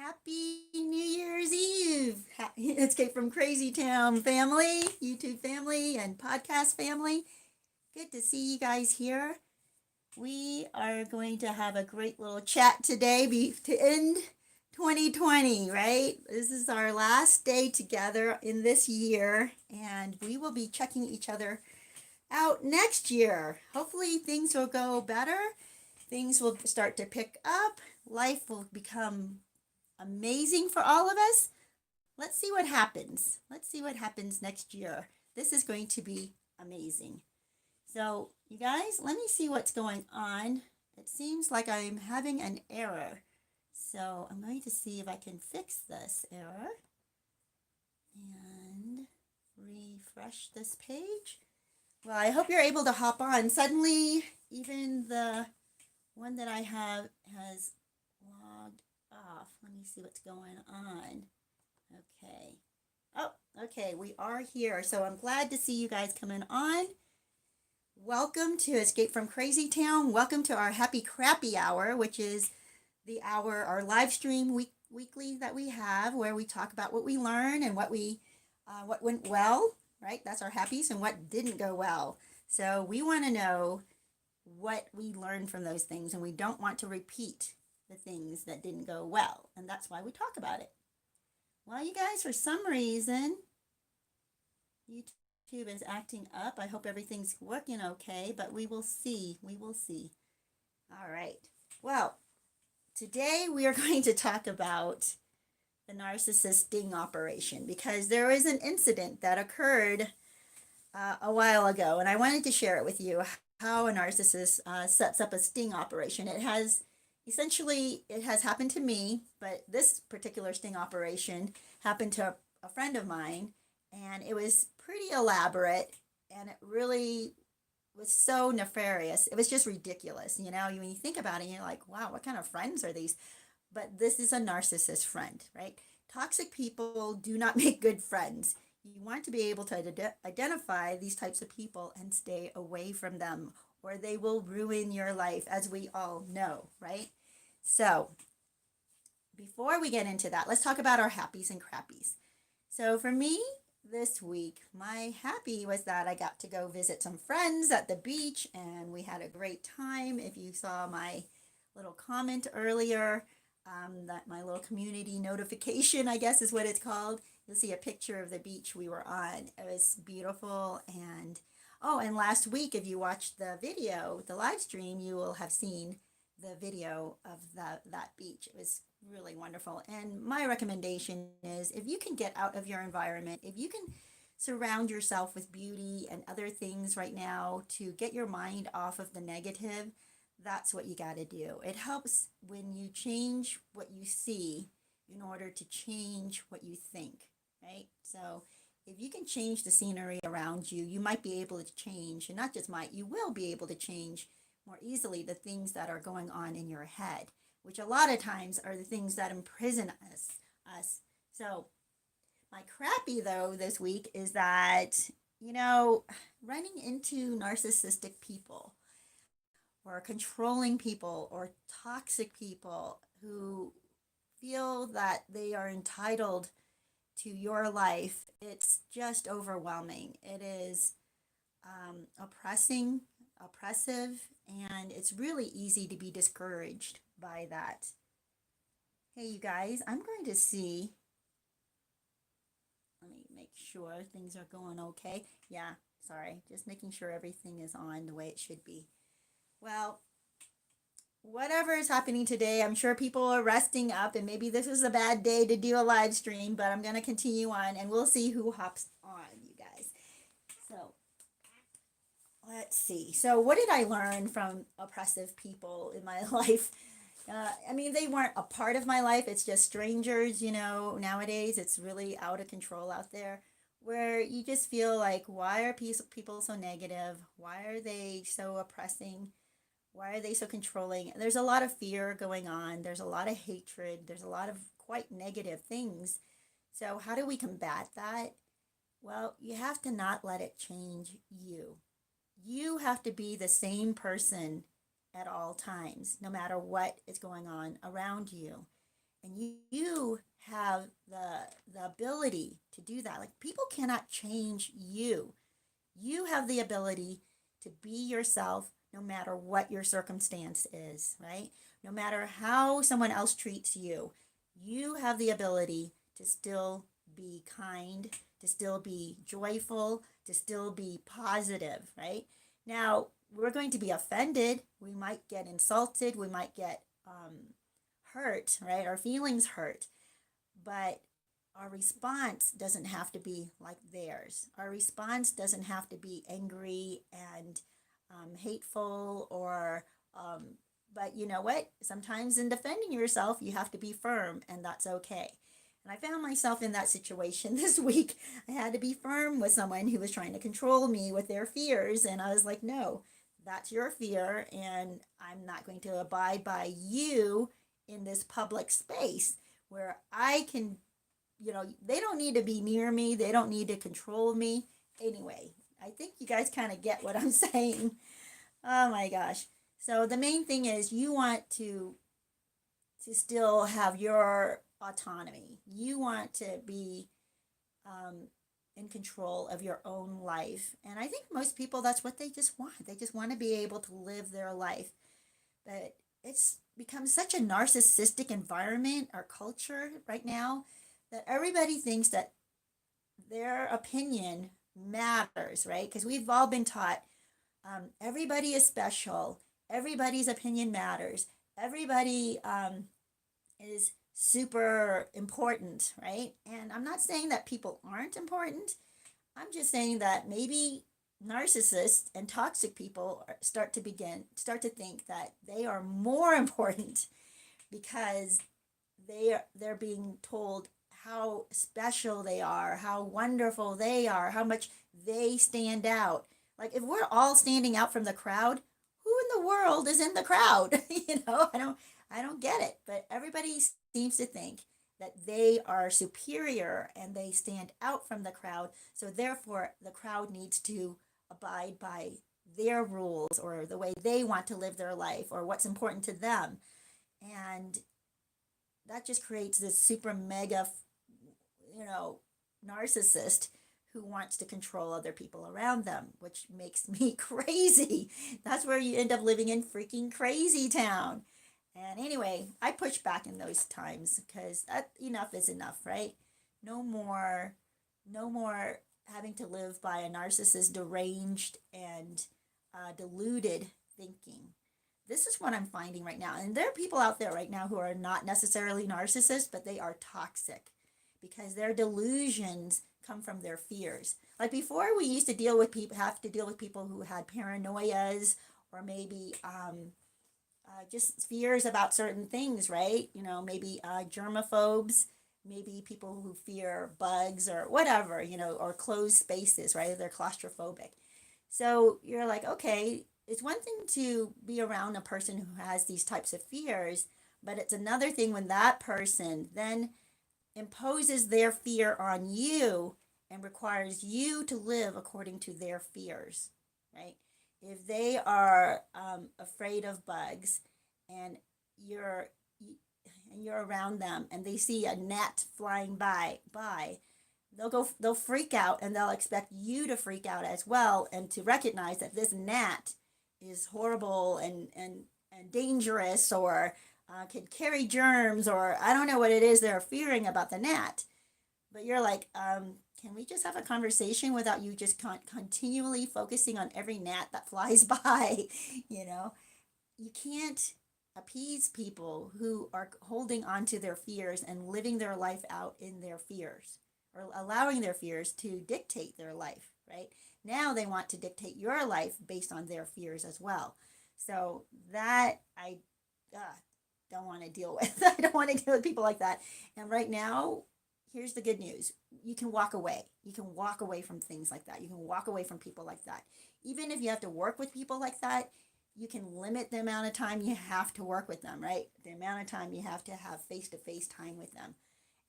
Happy New Year's Eve! Escape from Crazytown family, YouTube family, and podcast family. Good to see you guys here. We are going to have a great little chat today to end 2020, right? This is our last day together in this year, and we will be checking each other out next year. Hopefully, things will go better. Things will start to pick up. Life will become amazing for all of us. Let's see what happens. Let's see what happens next year. This is going to be amazing. So, you guys, let me see what's going on. It seems like I'm having an error. So, I'm going to see if I can fix this error and refresh this page. Well, I hope you're able to hop on. Suddenly, even the one that I have has logged off. Let me see what's going on. Okay. Oh, okay. We are here. So I'm glad to see you guys coming on. Welcome to Escape from Crazytown. Welcome to our Happy Crappy Hour, which is the hour, our live stream weekly that we have, where we talk about what we learn and what went well, right? That's our happies, and what didn't go well. So we want to know what we learned from those things, and we don't want to repeat the things that didn't go well, and that's why we talk about it. Well, you guys, for some reason, YouTube is acting up. I hope everything's working okay, but we will see. We will see. All right. Well, today we are going to talk about the narcissist sting operation, because there was an incident that occurred a while ago, and I wanted to share it with you, how a narcissist sets up a sting operation. It has happened to me, but this particular sting operation happened to a friend of mine, and it was pretty elaborate, and it really was so nefarious. It was just ridiculous. When you think about it, you're like, wow, what kind of friends are these? But this is a narcissist friend, right? Toxic people do not make good friends. You want to be able to identify these types of people and stay away from them, or they will ruin your life, as we all know, right? So, before we get into that, let's talk about our happies and crappies. So, for me, this week, my happy was that I got to go visit some friends at the beach, and we had a great time. If you saw my little comment earlier, that my little community notification, I guess is what it's called, you'll see a picture of the beach we were on. It was beautiful. And last week, if you watched the video, the live stream, you will have seen the video of that beach. It was really wonderful. And my recommendation is, if you can get out of your environment, if you can surround yourself with beauty and other things right now to get your mind off of the negative, that's what you got to do. It helps when you change what you see in order to change what you think, right? So if you can change the scenery around you, you might be able to change, and not just might, you will be able to change more easily the things that are going on in your head, which a lot of times are the things that imprison us. So my crappy, though, this week is that, running into narcissistic people, or controlling people, or toxic people who feel that they are entitled to your life, it's just overwhelming. It is oppressive, and it's really easy to be discouraged by that. Hey, you guys, I'm going to see. Let me make sure things are going okay. Yeah, sorry, just making sure everything is on the way it should be. Well, whatever is happening today, I'm sure people are resting up, and maybe this is a bad day to do a live stream, but I'm going to continue on, and we'll see who hops on, you guys. So, let's see. So, what did I learn from oppressive people in my life? They weren't a part of my life. It's just strangers, nowadays. It's really out of control out there, where you just feel like, why are people so negative? Why are they so oppressing? Why are they so controlling? There's a lot of fear going on. There's a lot of hatred. There's a lot of quite negative things. So how do we combat that? Well, you have to not let it change you. You have to be the same person at all times, no matter what is going on around you. And you have the ability to do that. Like, people cannot change you. You have the ability to be yourself no matter what your circumstance is, right? No matter how someone else treats you, you have the ability to still be kind, to still be joyful, to still be positive, right? Now, we're going to be offended. We might get insulted. We might get hurt, right? Our feelings hurt. But our response doesn't have to be like theirs. Our response doesn't have to be angry and hateful or, but you know what? Sometimes in defending yourself, you have to be firm, and that's okay. And I found myself in that situation this week. I had to be firm with someone who was trying to control me with their fears. And I was like, no, that's your fear. And I'm not going to abide by you in this public space where I can, they don't need to be near me. They don't need to control me. Anyway, I think you guys kind of get what I'm saying. Oh my gosh. So the main thing is you want to still have your autonomy. You want to be in control of your own life. And I think most people, that's what they just want. They just want to be able to live their life. But it's become such a narcissistic environment, our culture right now, that everybody thinks that their opinion matters, right? Because we've all been taught everybody is special, everybody's opinion matters, everybody is super important, right? And I'm not saying that people aren't important. I'm just saying that maybe narcissists and toxic people start to think that they are more important because they're being told how special they are, how wonderful they are, how much they stand out. Like, if we're all standing out from the crowd, who in the world is in the crowd? I don't get it. But everybody seems to think that they are superior and they stand out from the crowd. So therefore, the crowd needs to abide by their rules or the way they want to live their life or what's important to them. And that just creates this super mega, you know, narcissist who wants to control other people around them, which makes me crazy. That's where you end up living in freaking Crazytown. And anyway, I push back in those times because enough is enough, right? No more, no more having to live by a narcissist deranged and deluded thinking. This is what I'm finding right now. And there are people out there right now who are not necessarily narcissists, but they are toxic because their delusions come from their fears. Like before, we used to have to deal with people who had paranoias or maybe just fears about certain things, right? Maybe germaphobes, maybe people who fear bugs or whatever, or closed spaces, right? They're claustrophobic. So you're like, okay, it's one thing to be around a person who has these types of fears, but it's another thing when that person then imposes their fear on you and requires you to live according to their fears, right? If they are afraid of bugs and you're around them and they see a gnat flying by, they'll freak out and they'll expect you to freak out as well and to recognize that this gnat is horrible and dangerous or can carry germs or I don't know what it is they're fearing about the gnat. But you're like, can we just have a conversation without you just continually focusing on every gnat that flies by? you know, you can't appease people who are holding on to their fears and living their life out in their fears or allowing their fears to dictate their life, right? Now they want to dictate your life based on their fears as well. So that I don't want to deal with. I don't want to deal with people like that. And right now, here's the good news. You can walk away. You can walk away from things like that. You can walk away from people like that. Even if you have to work with people like that, you can limit the amount of time you have to work with them, right? The amount of time you have to have face-to-face time with them.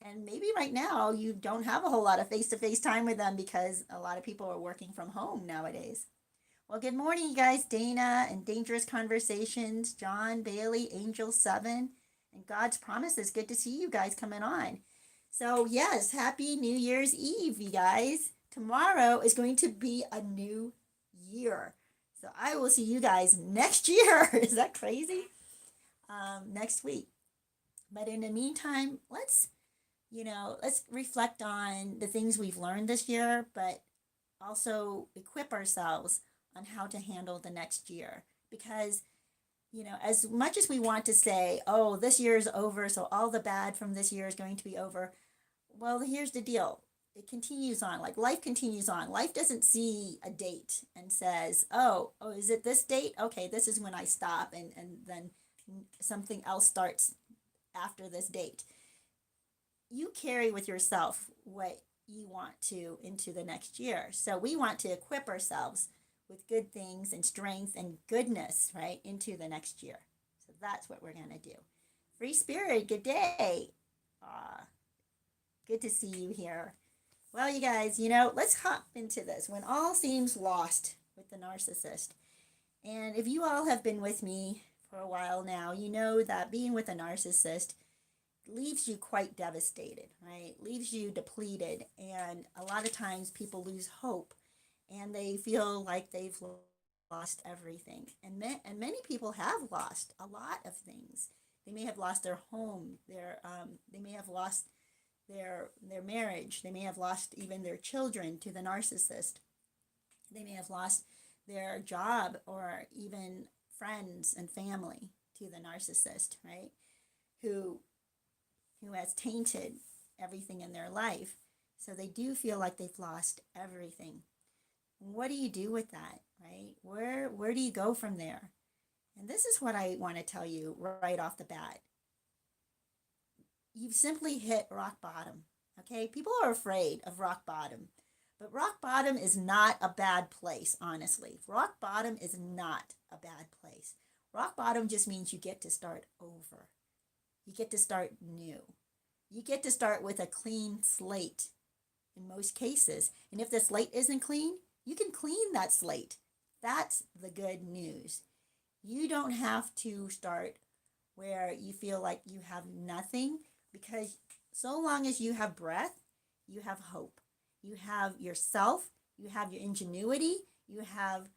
And maybe right now you don't have a whole lot of face-to-face time with them because a lot of people are working from home nowadays. Well, good morning, you guys. Dana and Dangerous Conversations, John, Bailey, Angel 7, And God's promises. Good to see you guys coming on. So, yes, happy New Year's Eve, you guys. Tomorrow is going to be a new year. So, I will see you guys next year. Is that crazy? Next week. But in the meantime, let's reflect on the things we've learned this year, but also equip ourselves on how to handle the next year. Because, as much as we want to say, oh, this year is over, so all the bad from this year is going to be over, well, here's the deal. It continues on. Like life continues on. Life doesn't see a date and says, oh, is it this date? Okay, this is when I stop, and then something else starts after this date. You carry with yourself what you want to into the next year. So we want to equip ourselves with good things and strength and goodness, right, into the next year. So that's what we're going to do. Free Spirit, good day. Good to see you here. Well, you guys, let's hop into this. When all seems lost with the narcissist. And if you all have been with me for a while now, you know that being with a narcissist leaves you quite devastated, right? Leaves you depleted. And a lot of times people lose hope and they feel like they've lost everything. And many people have lost a lot of things. They may have lost their home, they may have lost their marriage, they may have lost even their children to the narcissist. They may have lost their job or even friends and family to the narcissist, right? Who has tainted everything in their life. So they do feel like they've lost everything. What do you do with that, right? Where do you go from there? And this is what I want to tell you right off the bat. You've simply hit rock bottom, okay? People are afraid of rock bottom. But rock bottom is not a bad place, honestly. Rock bottom is not a bad place. Rock bottom just means you get to start over. You get to start new. You get to start with a clean slate in most cases. And if the slate isn't clean, you can clean that slate. That's the good news. You don't have to start where you feel like you have nothing, because so long as you have breath, you have hope. You have yourself, you have your ingenuity, you have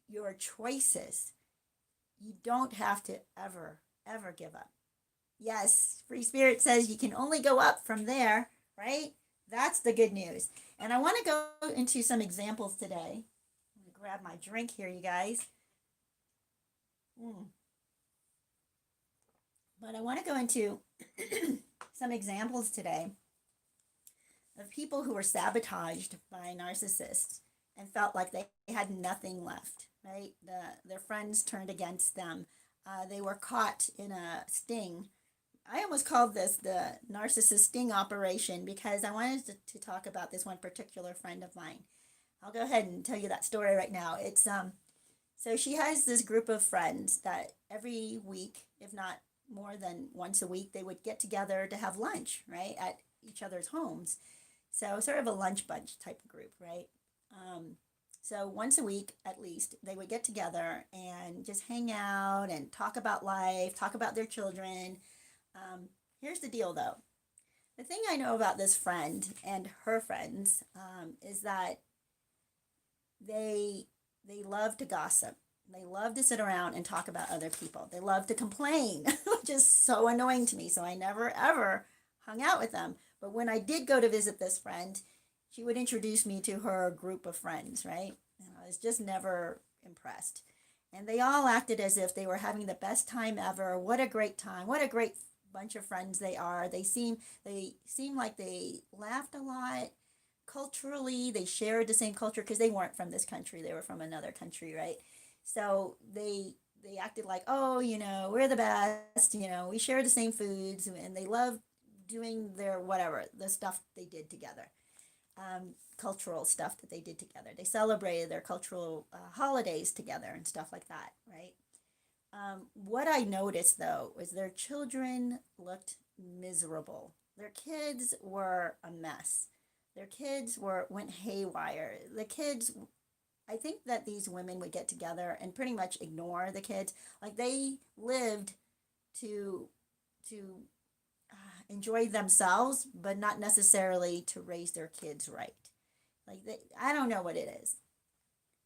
your choices. You don't have to ever, ever give up. Yes, Free Spirit says you can only go up from there, right? That's the good news. And I want to go into some examples today. I'm going to grab my drink here, you guys. But I want to go into some examples today of people who were sabotaged by narcissists and felt like they had nothing left, right? Their friends turned against them. They were caught in a sting. I almost called this the narcissist sting operation because I wanted to talk about this one particular friend of mine. I'll go ahead and tell you that story right now. It's so she has this group of friends that every week, if not more than once a week, they would get together to have lunch, right, at each other's homes. So sort of a lunch bunch type of group, right? So once a week, at least, they would get together and just hang out and talk about life, talk about their children. Here's the deal, though. The thing I know about this friend and her friends is that they love to gossip. They love to sit around and talk about other people. They love to complain, which is so annoying to me. So I never, ever hung out with them. But when I did go to visit this friend, she would introduce me to her group of friends, right? And I was just never impressed. And they all acted as if they were having the best time ever. What a great time. What a great bunch of friends they are. They seem like they laughed a lot. Culturally, they shared the same culture because they weren't from this country. They were from another country, right? So they acted like, oh, we're the best. We share the same foods, and they love doing their whatever, the stuff they did together. Cultural stuff that they did together. They celebrated their cultural holidays together and stuff like that, right? What I noticed, though, was their children looked miserable. Their kids were a mess. Their kids went haywire. The kids, I think that these women would get together and pretty much ignore the kids. Like they lived to to enjoy themselves, but not necessarily to raise their kids right. I don't know what it is.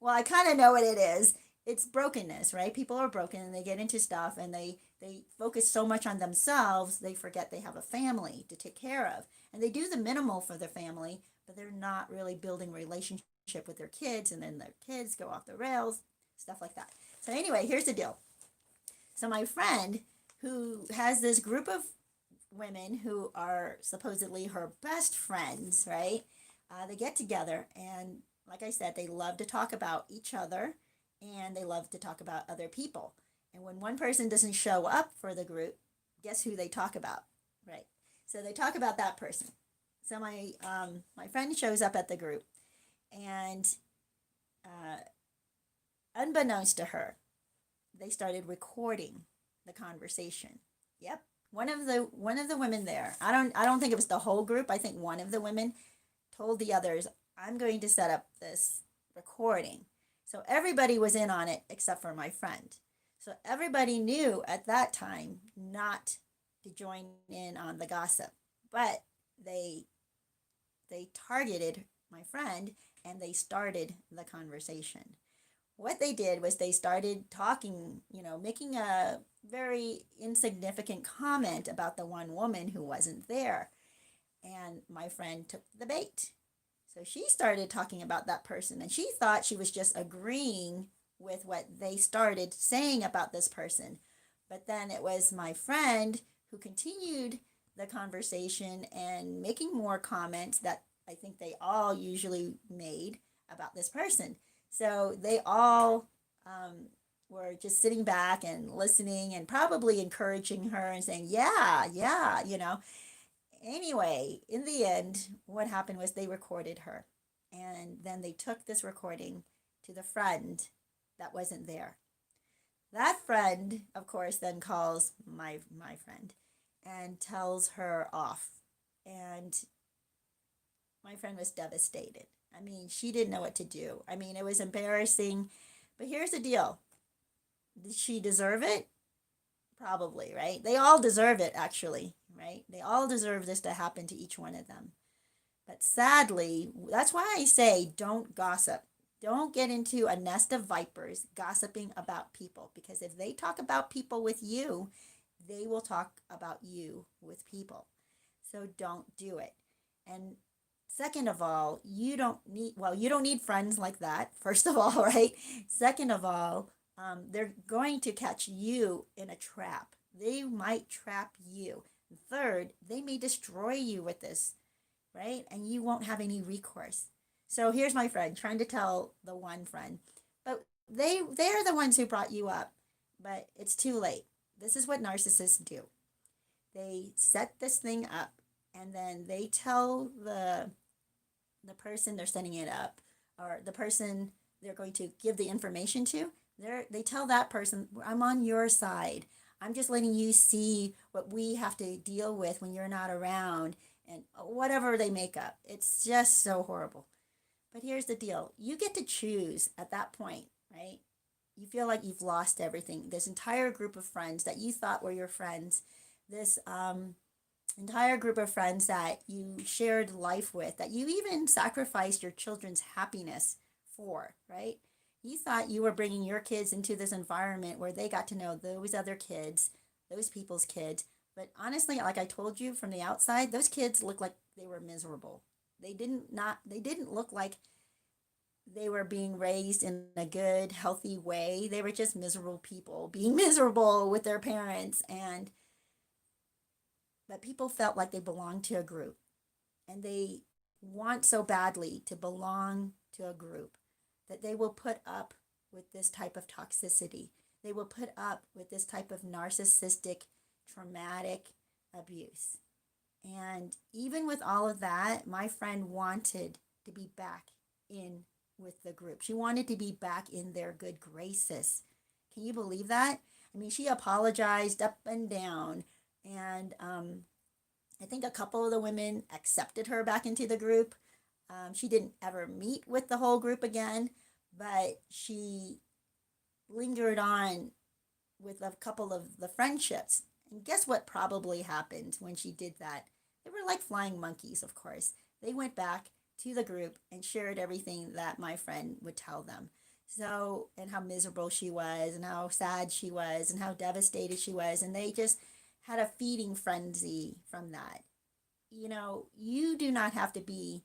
Well, I kind of know what it is. It's brokenness, right? People are broken and they get into stuff and they focus so much on themselves, they forget they have a family to take care of. And they do the minimal for their family, but they're not really building relationship with their kids, and then their kids go off the rails, stuff like that. So anyway, here's the deal. So my friend who has this group of women who are supposedly her best friends, right? They get together and, like I said, they love to talk about each other and they love to talk about other people. And when one person doesn't show up for the group, guess who they talk about, right? So they talk about that person. So my friend shows up at the group, and uh, unbeknownst to her, they started recording the conversation. Yep, one of the women there. I don't think it was the whole group. I think one of the women told the others, "I'm going to set up this recording." So everybody was in on it except for my friend. So everybody knew at that time not to join in on the gossip, but they they targeted my friend and they started the conversation. What they did was they started talking, making a very insignificant comment about the one woman who wasn't there. And my friend took the bait. So she started talking about that person, and she thought she was just agreeing with what they started saying about this person. But then it was my friend who continued the conversation and making more comments that I think they all usually made about this person. So they all were just sitting back and listening and probably encouraging her and saying, yeah, yeah. Anyway, in the end, what happened was they recorded her. And then they took this recording to the friend that wasn't there. That friend, of course, then calls my friend and tells her off. And my friend was devastated. I mean, she didn't know what to do. I mean, it was embarrassing. But here's the deal. Did she deserve it? Probably, right? They all deserve it, actually, right? They all deserve this to happen to each one of them. But sadly, that's why I say don't gossip. Don't get into a nest of vipers gossiping about people, because if they talk about people with you, they will talk about you with people. So don't do it. And second of all, you don't need friends like that, first of all, right? Second of all, they're going to catch you in a trap. They might trap you. Third, they may destroy you with this, right? And you won't have any recourse. So here's my friend trying to tell the one friend, but they're the ones who brought you up, but it's too late. This is what narcissists do. They set this thing up, and then they tell the person they're setting it up, or the person they're going to give the information to. They tell that person, I'm on your side. I'm just letting you see what we have to deal with when you're not around, and whatever they make up. It's just so horrible. But here's the deal. You get to choose at that point, right? You feel like you've lost everything. This entire group of friends that you thought were your friends, this entire group of friends that you shared life with, that you even sacrificed your children's happiness for, right? You thought you were bringing your kids into this environment where they got to know those other kids, those people's kids. But honestly, like I told you from the outside, those kids looked like they were miserable. They didn't look like they were being raised in a good, healthy way. They were just miserable people being miserable with their parents. But people felt like they belonged to a group, and they want so badly to belong to a group that they will put up with this type of toxicity. They will put up with this type of narcissistic, traumatic abuse. And even with all of that, my friend wanted to be back in with the group. She wanted to be back in their good graces. Can you believe that? I mean, she apologized up and down. And I think a couple of the women accepted her back into the group. She didn't ever meet with the whole group again, but she lingered on with a couple of the friendships. And guess what probably happened when she did that? They were like flying monkeys, of course. They went back to the group and shared everything that my friend would tell them. So, and how miserable she was, and how sad she was, and how devastated she was. And they just had a feeding frenzy from that. You know, you do not have to be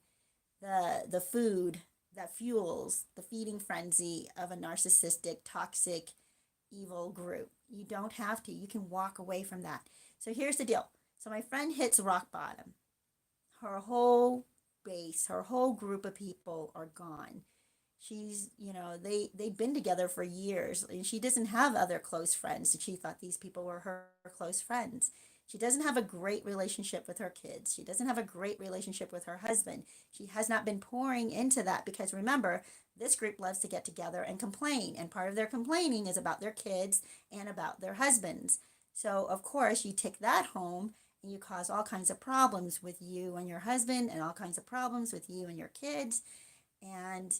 the food that fuels the feeding frenzy of a narcissistic, toxic, evil group. You don't have to. You can walk away from that. So here's the deal. So my friend hits rock bottom. Her whole base, her whole group of people are gone. She's, you know, they've been together for years, and she doesn't have other close friends. And she thought these people were her close friends. She doesn't have a great relationship with her kids. She doesn't have a great relationship with her husband. She has not been pouring into that because remember, this group loves to get together and complain. And part of their complaining is about their kids and about their husbands. So, of course, you take that home and you cause all kinds of problems with you and your husband, and all kinds of problems with you and your kids. And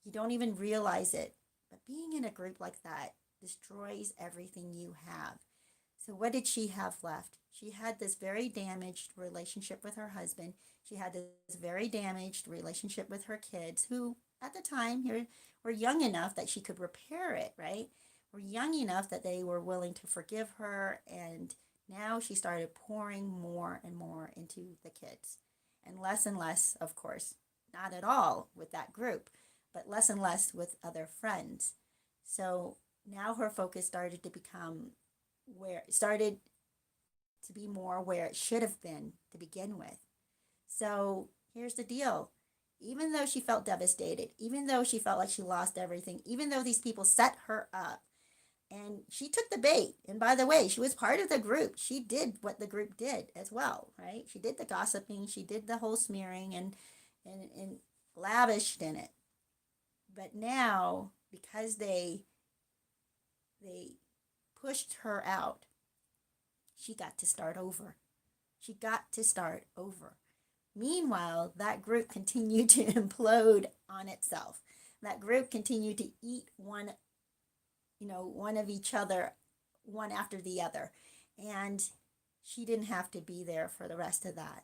you don't even realize it. But being in a group like that destroys everything you have. So what did she have left? She had this very damaged relationship with her husband. She had this very damaged relationship with her kids, who at the time here were young enough that she could repair it, right? Were young enough that they were willing to forgive her. And now she started pouring more and more into the kids. And less, of course, not at all with that group, but less and less with other friends. So now her focus started to become where it started to be more where it should have been to begin with. So here's the deal. Even though she felt devastated, even though she felt like she lost everything, even though these people set her up, and she took the bait. And by the way, she was part of the group. She did what the group did as well, right? She did the gossiping, she did the whole smearing and lavished in it. But now, because they pushed her out, she got to start over. She got to start over. Meanwhile, that group continued to implode on itself. That group continued to eat one of each other, one after the other. And she didn't have to be there for the rest of that.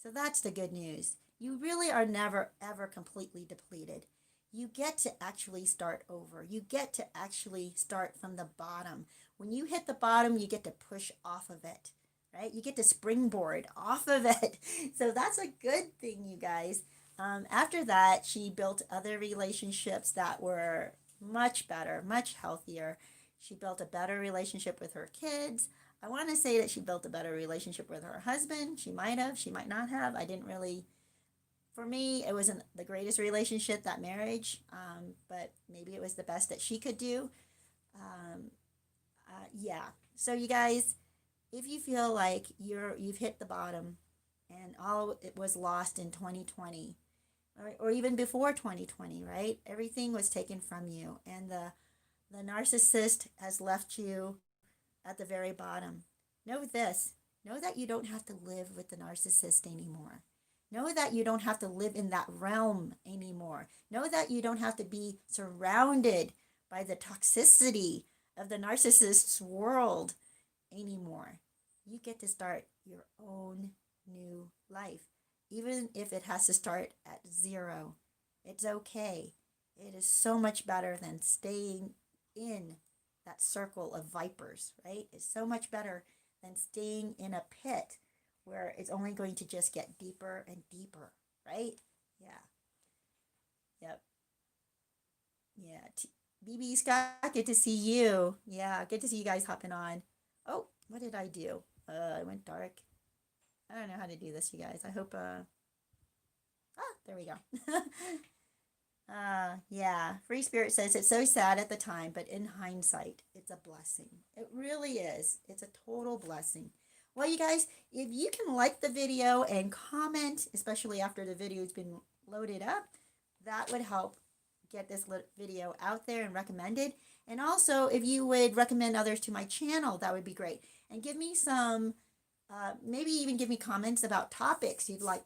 So that's the good news. You really are never, ever completely depleted. You get to actually start over. You get to actually start from the bottom. When you hit the bottom, you get to push off of it, right? You get to springboard off of it. So that's a good thing, you guys. After that, she built other relationships that were much better, much healthier. She built a better relationship with her kids. I want to say that she built a better relationship with her husband. She might have, she might not have. I didn't really, for me, it wasn't the greatest relationship, that marriage, but maybe it was the best that she could do. Um, yeah. So you guys, if you feel like you've hit the bottom and all it was lost in 2020, or even before 2020, right? Everything was taken from you, and the narcissist has left you at the very bottom. Know this. Know that you don't have to live with the narcissist anymore. Know that you don't have to live in that realm anymore. Know that you don't have to be surrounded by the toxicity of the narcissist's world anymore. You get to start your own new life, even if it has to start at zero. It's okay. It is so much better than staying in that circle of vipers, right? It's so much better than staying in a pit where it's only going to just get deeper and deeper, right? Yeah. Yep. Yeah. BB Scott, good to see you. Yeah, good to see you guys hopping on. Oh, what did I do? I went dark. I don't know how to do this, you guys. I hope, there we go. Yeah. Free Spirit says it's so sad at the time, but in hindsight, it's a blessing. It really is. It's a total blessing. Well, you guys, if you can like the video and comment, especially after the video has been loaded up, that would help get this video out there and recommended. And also, if you would recommend others to my channel, that would be great. And give me some, maybe even give me comments about topics you'd like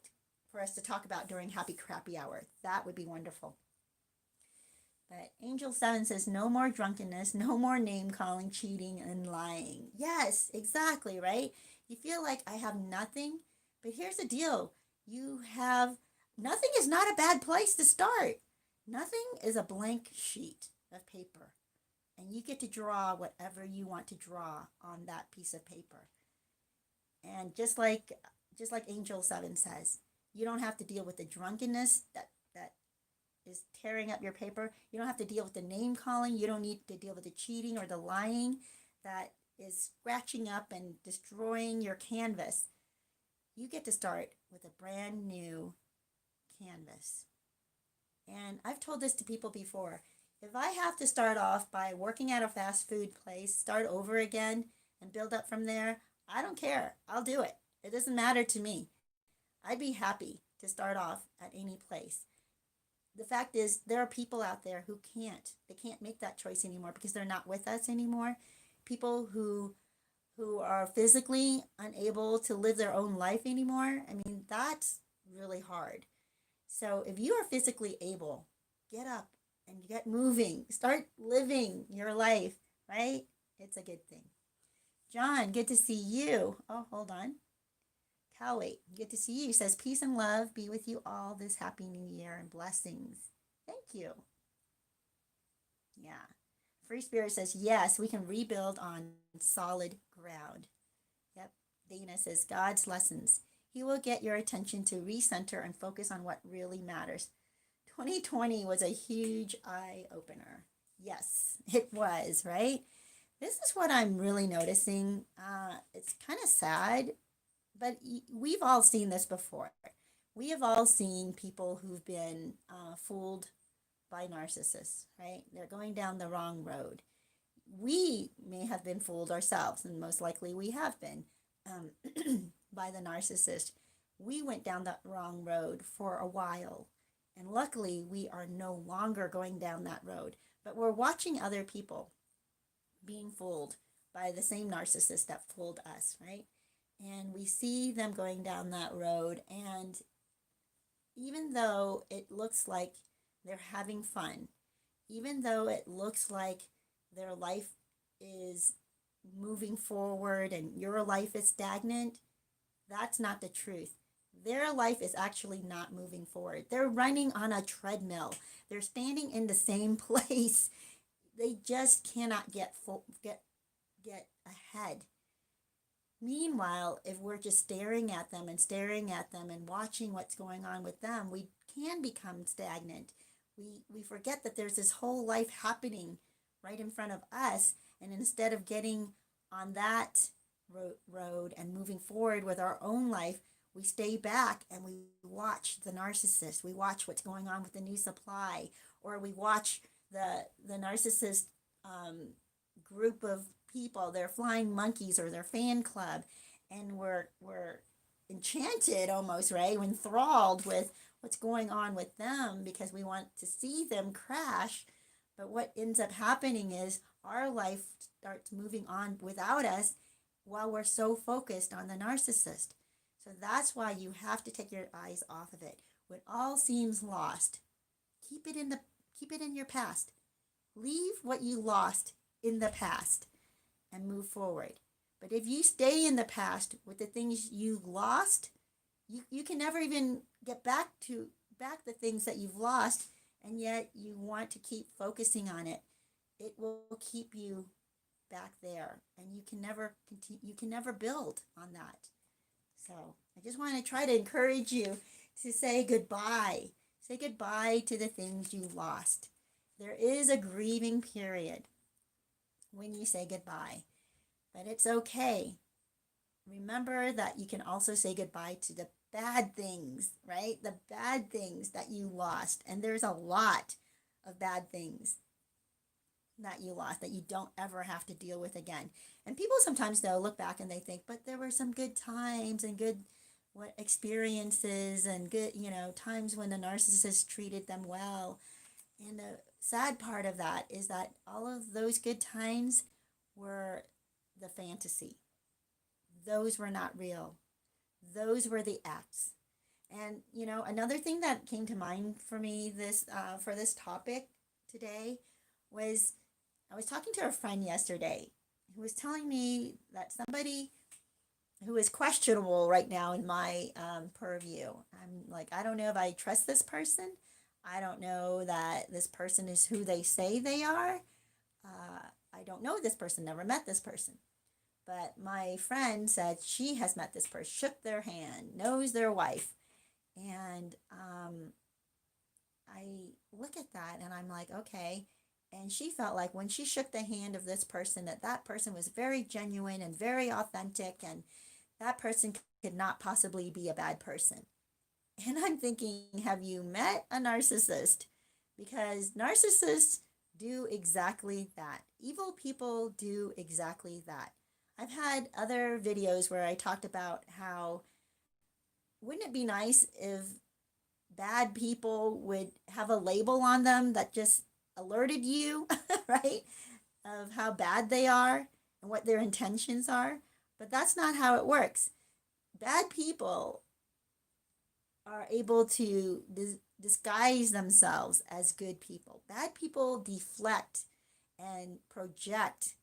for us to talk about during Happy Crappy Hour. That would be wonderful. But Angel 7 says no more drunkenness, no more name calling, cheating, and lying. Yes, exactly, right? You feel like I have nothing, but here's the deal. You have nothing is not a bad place to start. Nothing is a blank sheet of paper, and you get to draw whatever you want to draw on that piece of paper. And just like Angel 7 says, you don't have to deal with the drunkenness that is tearing up your paper. You don't have to deal with the name calling. You don't need to deal with the cheating or the lying that is scratching up and destroying your canvas. You get to start with a brand new canvas. And I've told this to people before. If I have to start off by working at a fast food place, start over again and build up from there, I don't care. I'll do it. It doesn't matter to me. I'd be happy to start off at any place. The fact is, there are people out there who can't. They can't make that choice anymore because they're not with us anymore. People who are physically unable to live their own life anymore. I mean, that's really hard. So if you are physically able, get up and get moving. Start living your life, right? It's a good thing. John, good to see you. Oh, hold on. Callie, good to see you. Says peace and love be with you all this happy new year and blessings. Thank you. Yeah. Free Spirit says yes, we can rebuild on solid ground. Yep. Dana says God's lessons. He will get your attention to recenter and focus on what really matters. 2020 was a huge eye opener. Yes, it was, right? This is what I'm really noticing. It's kind of sad, but we've all seen this before. We have all seen people who've been fooled by narcissists, right? They're going down the wrong road. We may have been fooled ourselves, and most likely we have been um, by the narcissist. We went down that wrong road for a while, and luckily we are no longer going down that road. But we're watching other people being fooled by the same narcissist that fooled us, right? And we see them going down that road, and even though it looks like they're having fun, even though it looks like their life is moving forward and your life is stagnant, that's not the truth. Their life is actually not moving forward. They're running on a treadmill. They're standing in the same place. They just cannot get ahead. Meanwhile, if we're just staring at them and watching what's going on with them, we can become stagnant. We forget that there's this whole life happening right in front of us, and instead of getting on that road and moving forward with our own life, we stay back and we watch the narcissist. We watch what's going on with the new supply, or we watch the narcissist group of people, their flying monkeys or their fan club, and we're enchanted almost, right? We're enthralled with what's going on with them because we want to see them crash. But what ends up happening is our life starts moving on without us while we're so focused on the narcissist. So that's why you have to take your eyes off of it. When all seems lost, keep it in your past. Leave what you lost in the past and move forward. But if you stay in the past with the things you lost, you can never even get back the things that you've lost, and yet you want to keep focusing on it. It will keep you back there, and you can never continue, you can never build on that. So I just want to try to encourage you to say goodbye. Say goodbye to the things you lost. There is a grieving period when you say goodbye, but it's okay. Remember that you can also say goodbye to the bad things, right? The bad things that you lost. And there's a lot of bad things that you lost that you don't ever have to deal with again. And people sometimes, though, look back and they think, but there were some good times and good experiences and good, times when the narcissist treated them well. And the sad part of that is that all of those good times were the fantasy. Those were not real. Those were the acts. And another thing that came to mind for me for this topic today was I was talking to a friend yesterday who was telling me that somebody who is questionable right now in my purview. I'm like, I don't know if I trust this person. I don't know that this person is who they say they are. I don't know this person, never met this person. But my friend said she has met this person, shook their hand, knows their wife. And I look at that and I'm like, okay. And she felt like when she shook the hand of this person, that that person was very genuine and very authentic, and that person could not possibly be a bad person. And I'm thinking, have you met a narcissist? Because narcissists do exactly that. Evil people do exactly that. I've had other videos where I talked about how wouldn't it be nice if bad people would have a label on them that just alerted you, right, of how bad they are and what their intentions are. But that's not how it works. Bad people are able to disguise themselves as good people. Bad people deflect and project,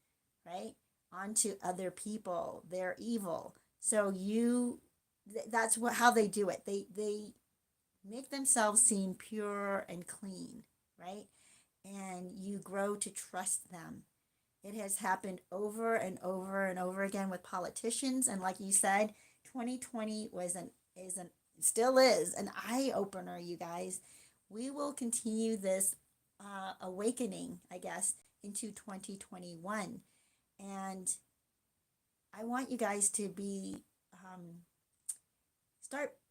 right, onto other people. They're evil. So that's what how they do it. They make themselves seem pure and clean, right? And you grow to trust them. It has happened over and over and over again with politicians. And like you said, 2020 was an is an still is an eye opener, you guys. We will continue this awakening, I guess, into 2021. And I want you guys to be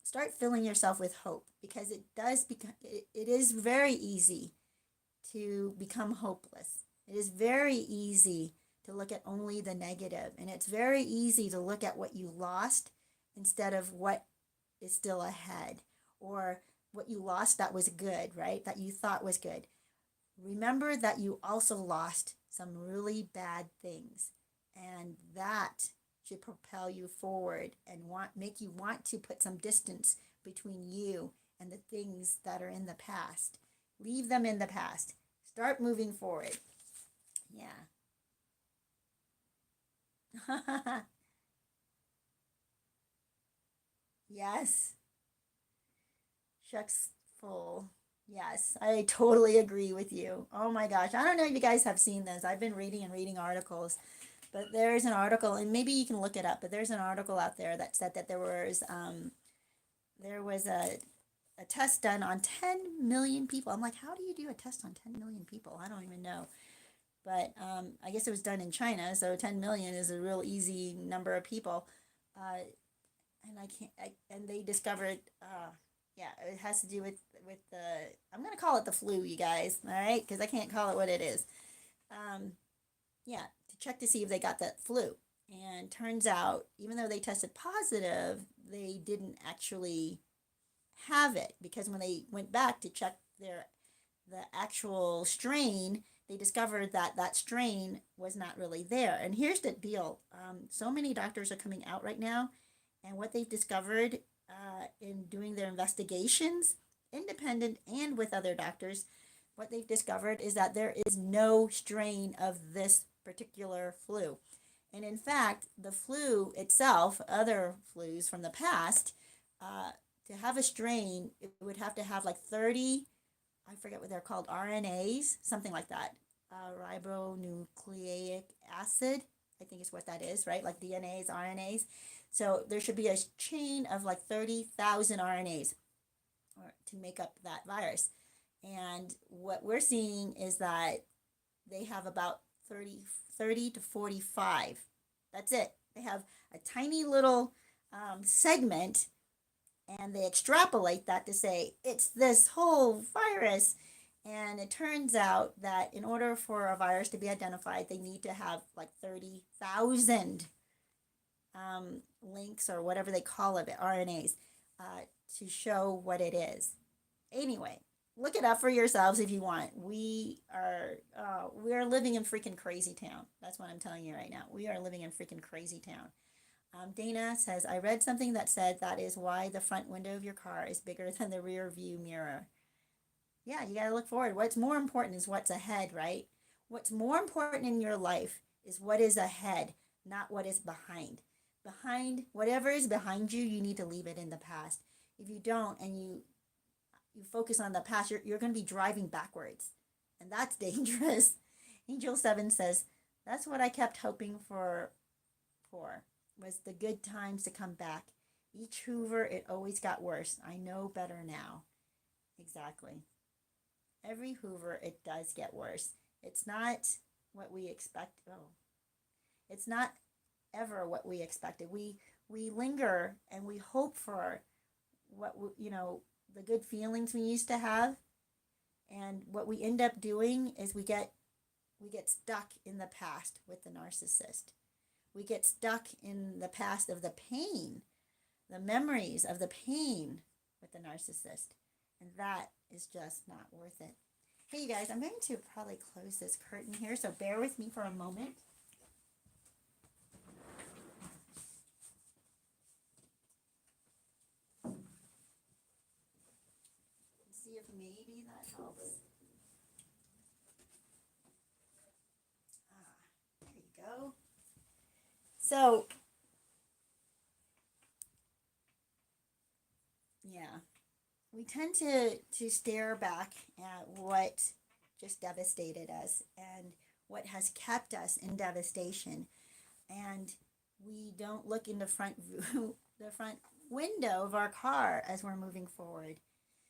start filling yourself with hope, because it does become it is very easy to become hopeless. It is very easy to look at only the negative, and it's very easy to look at what you lost instead of what is still ahead, or what you lost that was good, right? That you thought was good. Remember that you also lost some really bad things, and that should propel you forward and make you want to put some distance between you and the things that are in the past. Leave them in the past. Start moving forward. Yeah. Yes. Shucks full. Yes, I totally agree with you. Oh my gosh. I don't know if you guys have seen this. I've been reading and reading articles, but there's an article, and maybe you can look it up, but there's an article out there that said that there was a test done on 10 million people. I'm like, how do you do a test on 10 million people? I don't even know. But I guess it was done in China, so 10 million is a real easy number of people. Uh, and and they discovered, yeah, it has to do with the, I'm gonna call it the flu, you guys, all right, because I can't call it what it is. Um, yeah, to check to see if they got that flu. And turns out, even though they tested positive, they didn't actually have it, because when they went back to check the actual strain, they discovered that that strain was not really there. And here's the deal: so many doctors are coming out right now, and what they've discovered in doing their investigations, independent and with other doctors, what they've discovered is that there is no strain of this particular flu. And in fact, the flu itself, other flus from the past, uh, to have a strain, it would have to have like 30, I forget what they're called, RNAs, something like that. Ribonucleic acid, I think is what that is, right? Like DNAs, RNAs. So there should be a chain of like 30,000 RNAs to make up that virus. And what we're seeing is that they have about 30 to 45. That's it. They have a tiny little segment, and they extrapolate that to say it's this whole virus. And it turns out that in order for a virus to be identified, they need to have like 30,000 links, or whatever they call it, RNAs, to show what it is. Anyway, look it up for yourselves if you want. We are living in freaking Crazytown. That's what I'm telling you right now. We are living in freaking Crazytown. Dana says, I read something that said that is why the front window of your car is bigger than the rear view mirror. Yeah, you got to look forward. What's more important is what's ahead, right? What's more important in your life is what is ahead, not what is behind. Behind, whatever is behind you, you need to leave it in the past. If you don't and you focus on the past, you're going to be driving backwards. And that's dangerous. Angel 7 says, that's what I kept hoping for was the good times to come back. Each Hoover, it always got worse. I know better now. Exactly. Every Hoover, it does get worse. It's not what we expect. Oh, it's not ever what we expected. We linger and we hope for what the good feelings we used to have, and what we end up doing is we get stuck in the past with the narcissist. We get stuck in the past of the pain, the memories of the pain with the narcissist, and that is just not worth it. Hey, you guys, I'm going to probably close this curtain here, so bear with me for a moment. See if maybe that helps. There you go. So, yeah, we tend to stare back at what just devastated us and what has kept us in devastation, and we don't look in the front view, the front window of our car as we're moving forward.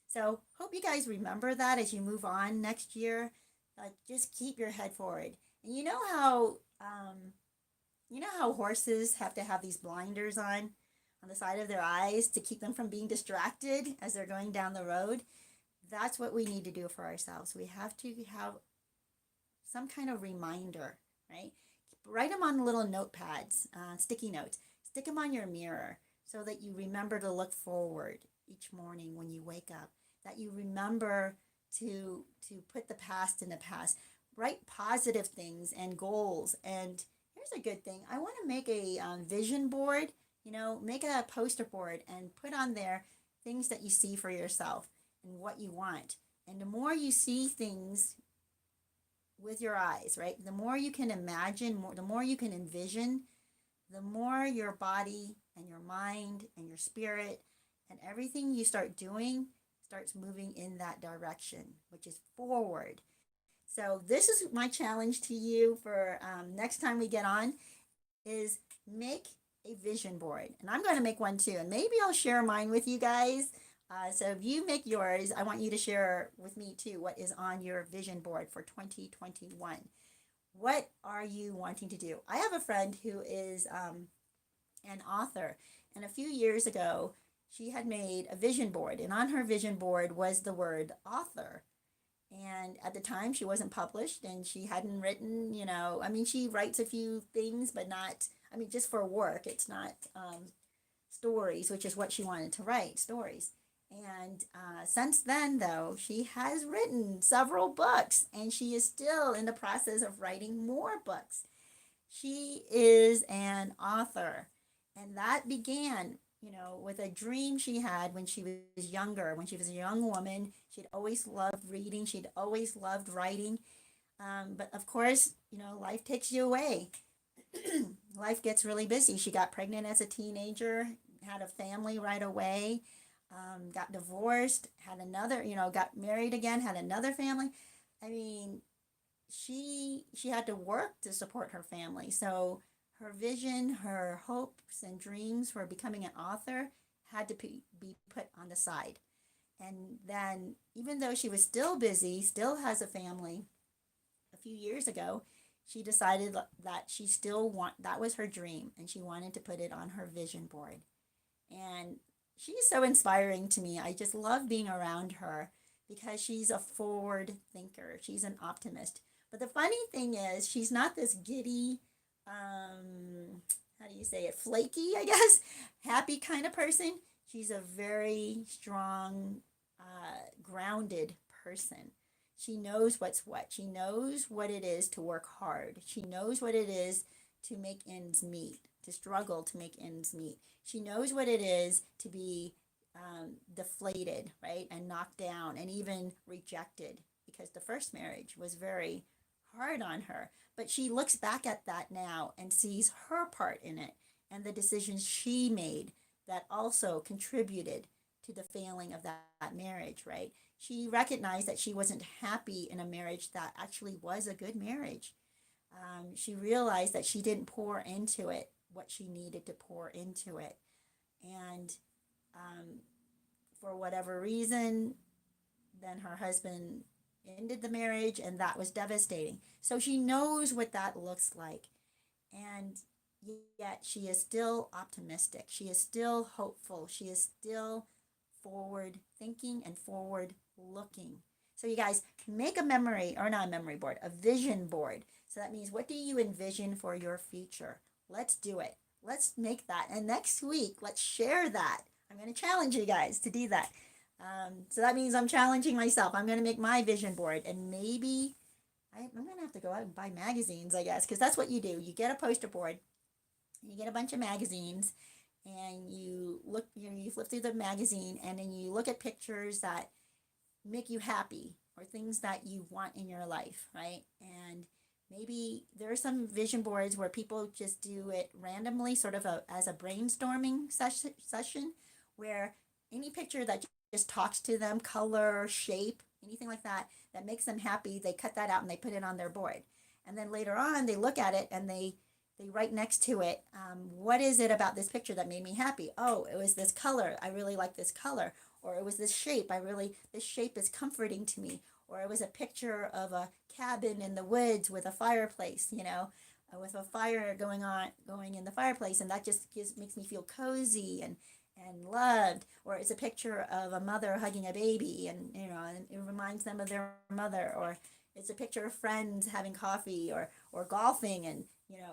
So hope you guys remember that as you move on next year. Just keep your head forward. And you know how horses have to have these blinders on the side of their eyes to keep them from being distracted as they're going down the road. That's what we need to do for ourselves. We have to have some kind of reminder, right? Write them on little notepads, sticky notes. Stick them on your mirror so that you remember to look forward each morning when you wake up. That you remember to put the past in the past. Write positive things and goals. And here's a good thing. I want to make a vision board. Make a poster board and put on there things that you see for yourself and what you want. And the more you see things with your eyes, right? The more you can imagine, the more you can envision, the more your body and your mind and your spirit and everything you start doing starts moving in that direction, which is forward. So this is my challenge to you for next time we get on is make a vision board. And I'm going to make one too. And maybe I'll share mine with you guys. So if you make yours, I want you to share with me too what is on your vision board for 2021. What are you wanting to do? I have a friend who is an author. And a few years ago, she had made a vision board. And on her vision board was the word author. And at the time, she wasn't published and she hadn't written, she writes a few things, but not, just for work. It's not stories, which is what she wanted to write, stories. And since then, though, she has written several books and she is still in the process of writing more books. She is an author. And that began, with a dream she had when she was younger, when she was a young woman. She'd always loved reading, she'd always loved writing. But of course, life takes you away. Life gets really busy. She got pregnant as a teenager, had a family right away, got divorced, had another, got married again, had another family. I mean, she had to work to support her family. So her vision, her hopes and dreams for becoming an author had to be put on the side. And then, even though she was still busy, still has a family, a few years ago, she decided that that was her dream and she wanted to put it on her vision board. And she's so inspiring to me. I just love being around her because she's a forward thinker. She's an optimist. But the funny thing is, she's not this giddy, how do you say it, flaky, I guess, happy kind of person. She's a very strong, grounded person. She knows what's what. She knows what it is to work hard. She knows what it is to make ends meet, to struggle to make ends meet. She knows what it is to be deflated, right? And knocked down and even rejected because the first marriage was very hard on her. But she looks back at that now and sees her part in it and the decisions she made that also contributed to the failing of that marriage, right? She recognized that she wasn't happy in a marriage that actually was a good marriage. She realized that she didn't pour into it what she needed to pour into it. And um, for whatever reason, then her husband ended the marriage, and that was devastating. So she knows what that looks like. And yet she is still optimistic. She is still hopeful. She is still forward thinking and forward looking. So you guys make a memory, or not a memory board, a vision board. So that means, what do you envision for your future? Let's do it. Let's make that. And next week, let's share that. I'm going to challenge you guys to do that. So that means I'm challenging myself. I'm going to make my vision board, and maybe I'm going to have to go out and buy magazines, I guess, because that's what you do. You get a poster board, you get a bunch of magazines, and you look, you flip through the magazine, and then you look at pictures that make you happy or things that you want in your life, right? And maybe there are some vision boards where people just do it randomly, sort of as a brainstorming session, where any picture that just talks to them, color, shape, anything like that, that makes them happy, they cut that out and they put it on their board. And then later on, they look at it and they write next to it, what is it about this picture that made me happy? Oh, it was this color. I really like this color. Or it was this shape. This shape is comforting to me. Or it was a picture of a cabin in the woods with a fireplace, with a fire going in the fireplace. And that just makes me feel cozy and loved. Or it's a picture of a mother hugging a baby, and it reminds them of their mother. Or it's a picture of friends having coffee or golfing, and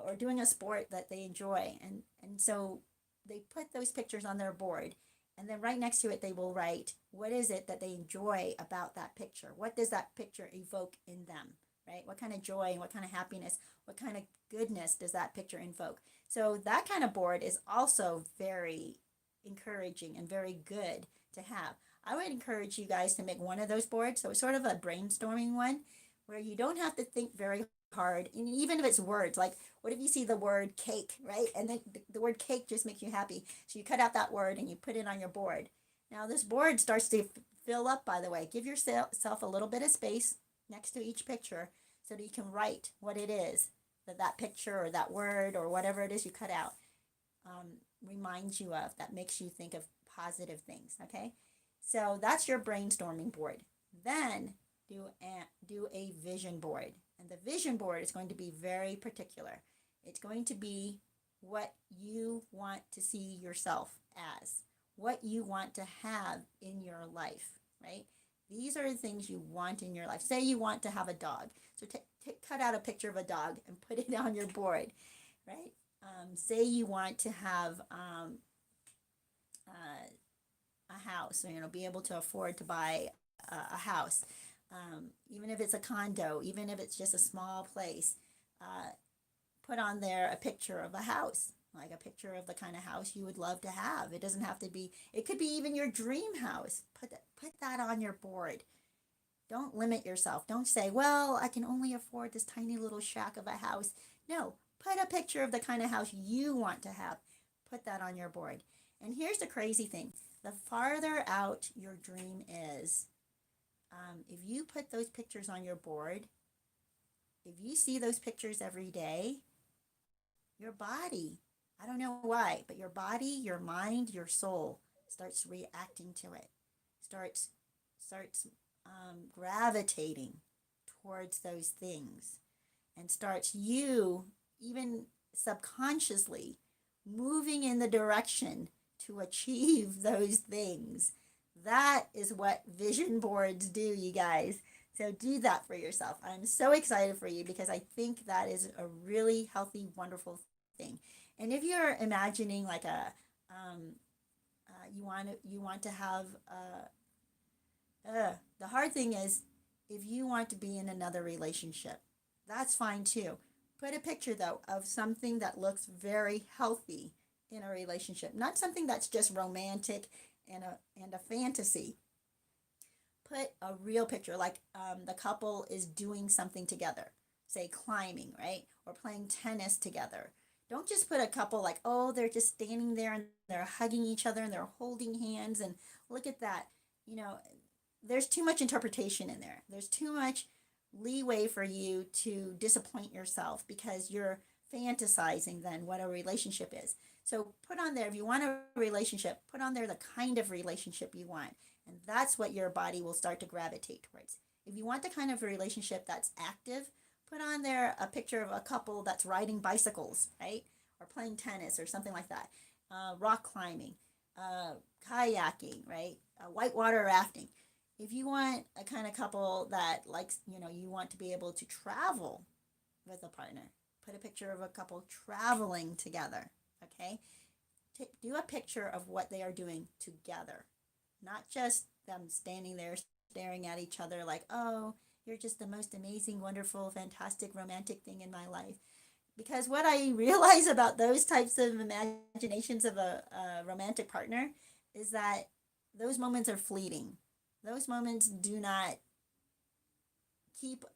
or doing a sport that they enjoy. And so they put those pictures on their board, and then right next to it they will write, what is it that they enjoy about that picture? What does that picture evoke in them, right? What kind of joy and what kind of happiness, what kind of goodness does that picture invoke? So that kind of board is also very encouraging and very good to have. I would encourage you guys to make one of those boards. So it's sort of a brainstorming one where you don't have to think very hard. And even if it's words, like what if you see the word cake, right? And then the word cake just makes you happy. So you cut out that word and you put it on your board. Now this board starts to fill up, by the way. Give yourself a little bit of space next to each picture so that you can write what it is that picture or that word or whatever it is you cut out reminds you of, that makes you think of positive things, okay? So that's your brainstorming board. Then do a vision board. And the vision board is going to be very particular. It's going to be what you want to see yourself as, what you want to have in your life, right? These are the things you want in your life. Say you want to have a dog. So cut out a picture of a dog and put it on your board, right? Say you want to have a house, be able to afford to buy a house. Even if it's a condo, even if it's just a small place, put on there a picture of a house, like a picture of the kind of house you would love to have. It doesn't have to be, it could be even your dream house. Put that on your board. Don't limit yourself. Don't say, well, I can only afford this tiny little shack of a house. No, put a picture of the kind of house you want to have. Put that on your board. And here's the crazy thing. The farther out your dream is, if you put those pictures on your board, if you see those pictures every day, your body, I don't know why, but your body, your mind, your soul starts reacting to it, starts gravitating towards those things, and starts you, even subconsciously, moving in the direction to achieve those things. That is what vision boards do, you guys. So do that for yourself. I'm so excited for you because I think that is a really healthy, wonderful thing. And if you're imagining like you want to have the hard thing is, if you want to be in another relationship, that's fine too. Put a picture though of something that looks very healthy in a relationship, not something that's just romantic and a fantasy. Put a real picture, like the couple is doing something together, say climbing, right? Or playing tennis together. Don't just put a couple like, oh, they're just standing there and they're hugging each other and they're holding hands and look at that. You know, there's too much interpretation in there. There's too much leeway for you to disappoint yourself because you're fantasizing then what a relationship is. So put on there, if you want a relationship, put on there the kind of relationship you want. And that's what your body will start to gravitate towards. If you want the kind of relationship that's active, put on there a picture of a couple that's riding bicycles, right? Or playing tennis or something like that. Rock climbing, uh, kayaking, right? Whitewater rafting. If you want a kind of couple that likes, you want to be able to travel with a partner, put a picture of a couple traveling together, okay? Do a picture of what they are doing together, not just them standing there staring at each other like, oh, you're just the most amazing, wonderful, fantastic, romantic thing in my life. Because what I realize about those types of imaginations of a romantic partner is that those moments are fleeting. Those moments do not keep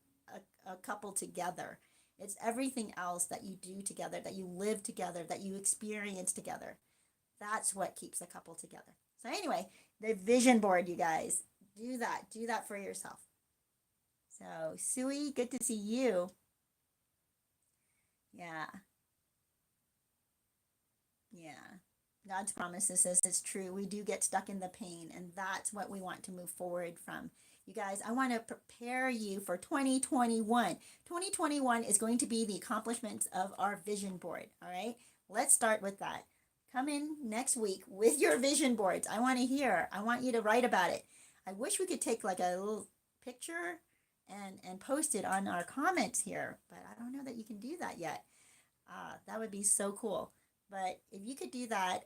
a couple together. It's everything else that you do together, that you live together, that you experience together. That's what keeps a couple together. So anyway, the vision board, you guys, do that. Do that for yourself. So Sui, good to see you. Yeah. Yeah. God's promises us it's true. We do get stuck in the pain, and that's what we want to move forward from. You guys, I want to prepare you for 2021. 2021 is going to be the accomplishments of our vision board. All right. Let's start with that. Come in next week with your vision boards. I want to hear. I want you to write about it. I wish we could take like a little picture and post it on our comments here, but I don't know that you can do that yet. That would be so cool. But if you could do that,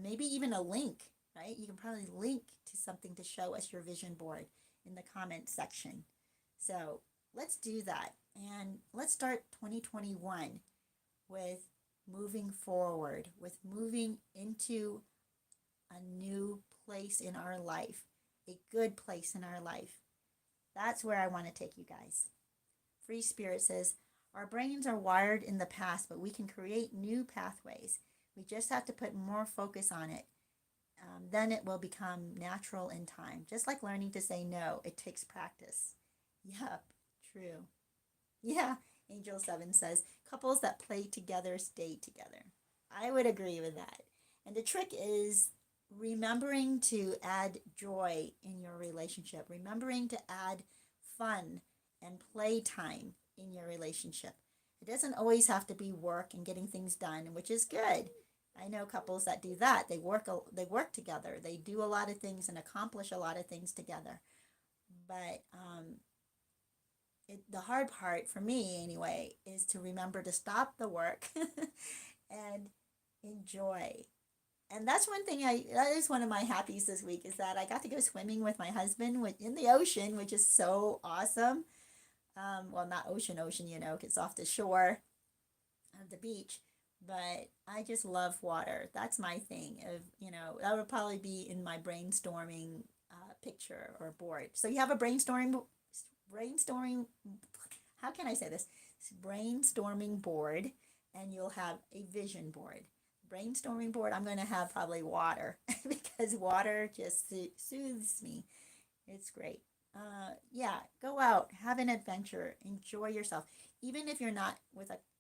maybe even a link, right? You can probably link to something to show us your vision board in the comment section. So let's do that. And let's start 2021 with moving forward, with moving into a new place in our life, a good place in our life. That's where I want to take you guys. Free Spirit says, our brains are wired in the past, but we can create new pathways. We just have to put more focus on it. Then it will become natural in time. Just like learning to say no, it takes practice. Yep, true. Yeah, Angel 7 says, couples that play together stay together. I would agree with that. And the trick is remembering to add joy in your relationship, remembering to add fun and playtime in your relationship. It doesn't always have to be work and getting things done, which is good. I know couples that do that. They work together. They do a lot of things and accomplish a lot of things together. But the hard part for me anyway is to remember to stop the work and enjoy. And that's one thing that is one of my happies this week is that I got to go swimming with my husband in the ocean, which is so awesome. Well, not ocean, it's off the shore of the beach, but I just love water. That's my thing. That would probably be in my brainstorming picture or board. So you have a brainstorming, how can I say this? Brainstorming board, and you'll have a vision board. Brainstorming board, I'm going to have probably water because water just soothes me. It's great. Yeah, go out, have an adventure, enjoy yourself. Even if you're not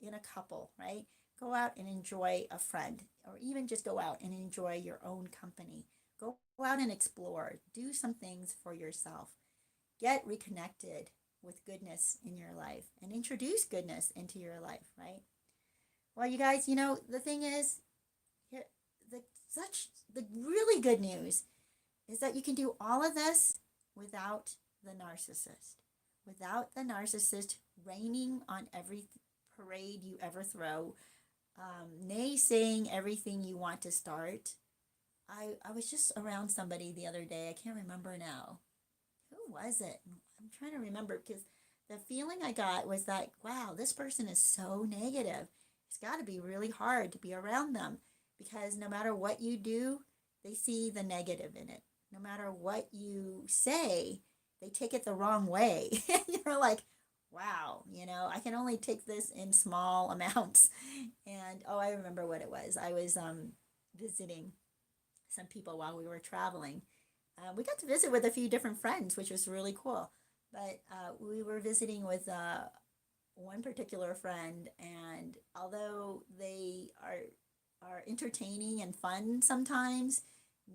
in a couple, right? Go out and enjoy a friend, or even just go out and enjoy your own company. Go out and explore. Do some things for yourself. Get reconnected with goodness in your life and introduce goodness into your life, right? Well, you guys, the thing is, the really good news is that you can do all of this without the narcissist. Without the narcissist raining on every parade you ever throw, naysaying everything you want to start. I was just around somebody the other day. I can't remember now. Who was it? I'm trying to remember because the feeling I got was that, wow, this person is so negative. It's got to be really hard to be around them because no matter what you do, They see the negative in it. No matter what you say, they take it the wrong way. You're like, wow, I can only take this in small amounts. And oh, I remember what it was. I was visiting some people while we were traveling. We got to visit with a few different friends, which was really cool. But we were visiting with one particular friend, and although they are entertaining and fun sometimes,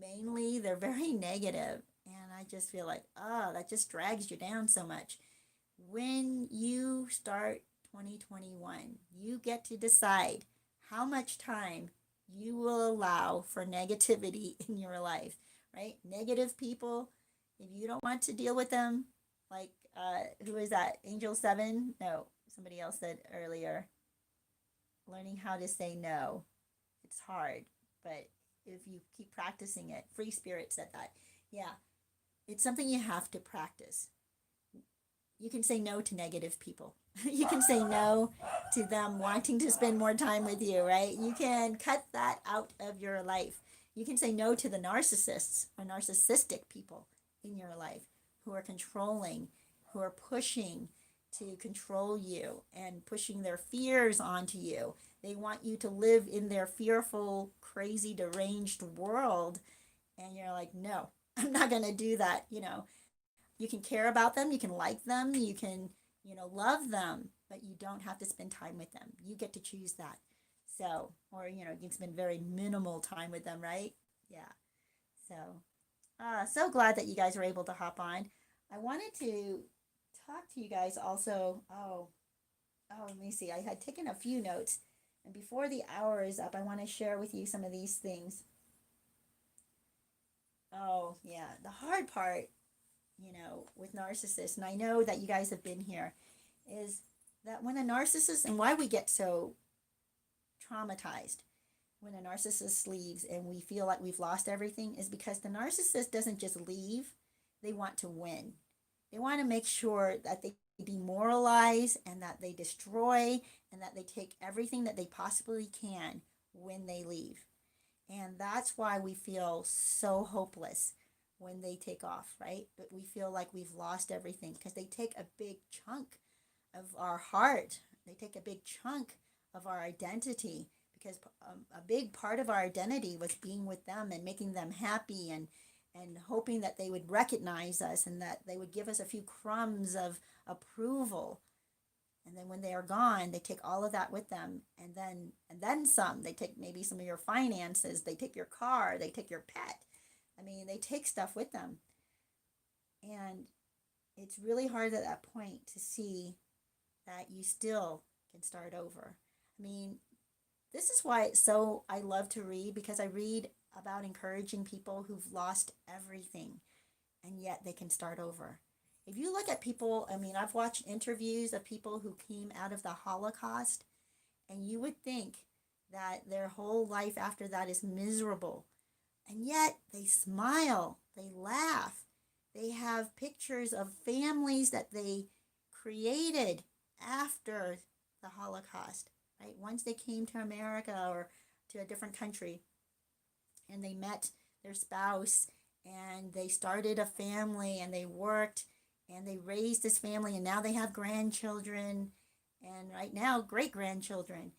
mainly they're very negative, and I just feel like, oh, that just drags you down so much. When you start 2021, you get to decide how much time you will allow for negativity in your life, right? Negative people, if you don't want to deal with them, like who is that? Angel 7? No, somebody else said earlier, learning how to say no. It's hard, but if you keep practicing it, Free Spirit said that. Yeah, it's something you have to practice. You can say no to negative people. You can say no to them wanting to spend more time with you, right? You can cut that out of your life. You can say no to the narcissists or narcissistic people in your life who are controlling, who are pushing to control you and pushing their fears onto you. They want you to live in their fearful, crazy, deranged world. And you're like, no, I'm not going to do that. You can care about them, you can like them, you can, love them, but you don't have to spend time with them. You get to choose that. So, or, you can spend very minimal time with them, right? Yeah. So, so glad that you guys were able to hop on. I wanted to talk to you guys also. Let me see. I had taken a few notes, and before the hour is up, I want to share with you some of these things. Oh, yeah. The hard part, with narcissists, and I know that you guys have been here, is that when a narcissist, and why we get so traumatized when a narcissist leaves and we feel like we've lost everything, is because the narcissist doesn't just leave, they want to win. They want to make sure that they demoralize and that they destroy and that they take everything that they possibly can when they leave. And that's why we feel so hopeless when they take off, right? But we feel like we've lost everything because they take a big chunk of our heart. They take a big chunk of our identity because a big part of our identity was being with them and making them happy and hoping that they would recognize us and that they would give us a few crumbs of approval. And then when they are gone, they take all of that with them, and then some. They take maybe some of your finances, they take your car, they take your pet. I mean, they take stuff with them. And it's really hard at that point to see that you still can start over. I mean, this is why I love to read, because I read about encouraging people who've lost everything and yet they can start over. If you look at people, I mean, I've watched interviews of people who came out of the Holocaust, and you would think that their whole life after that is miserable. And yet they smile, they laugh, they have pictures of families that they created after the Holocaust, right? Once they came to America or to a different country and they met their spouse and they started a family and they worked and they raised this family, and now they have grandchildren, and right now great grandchildren.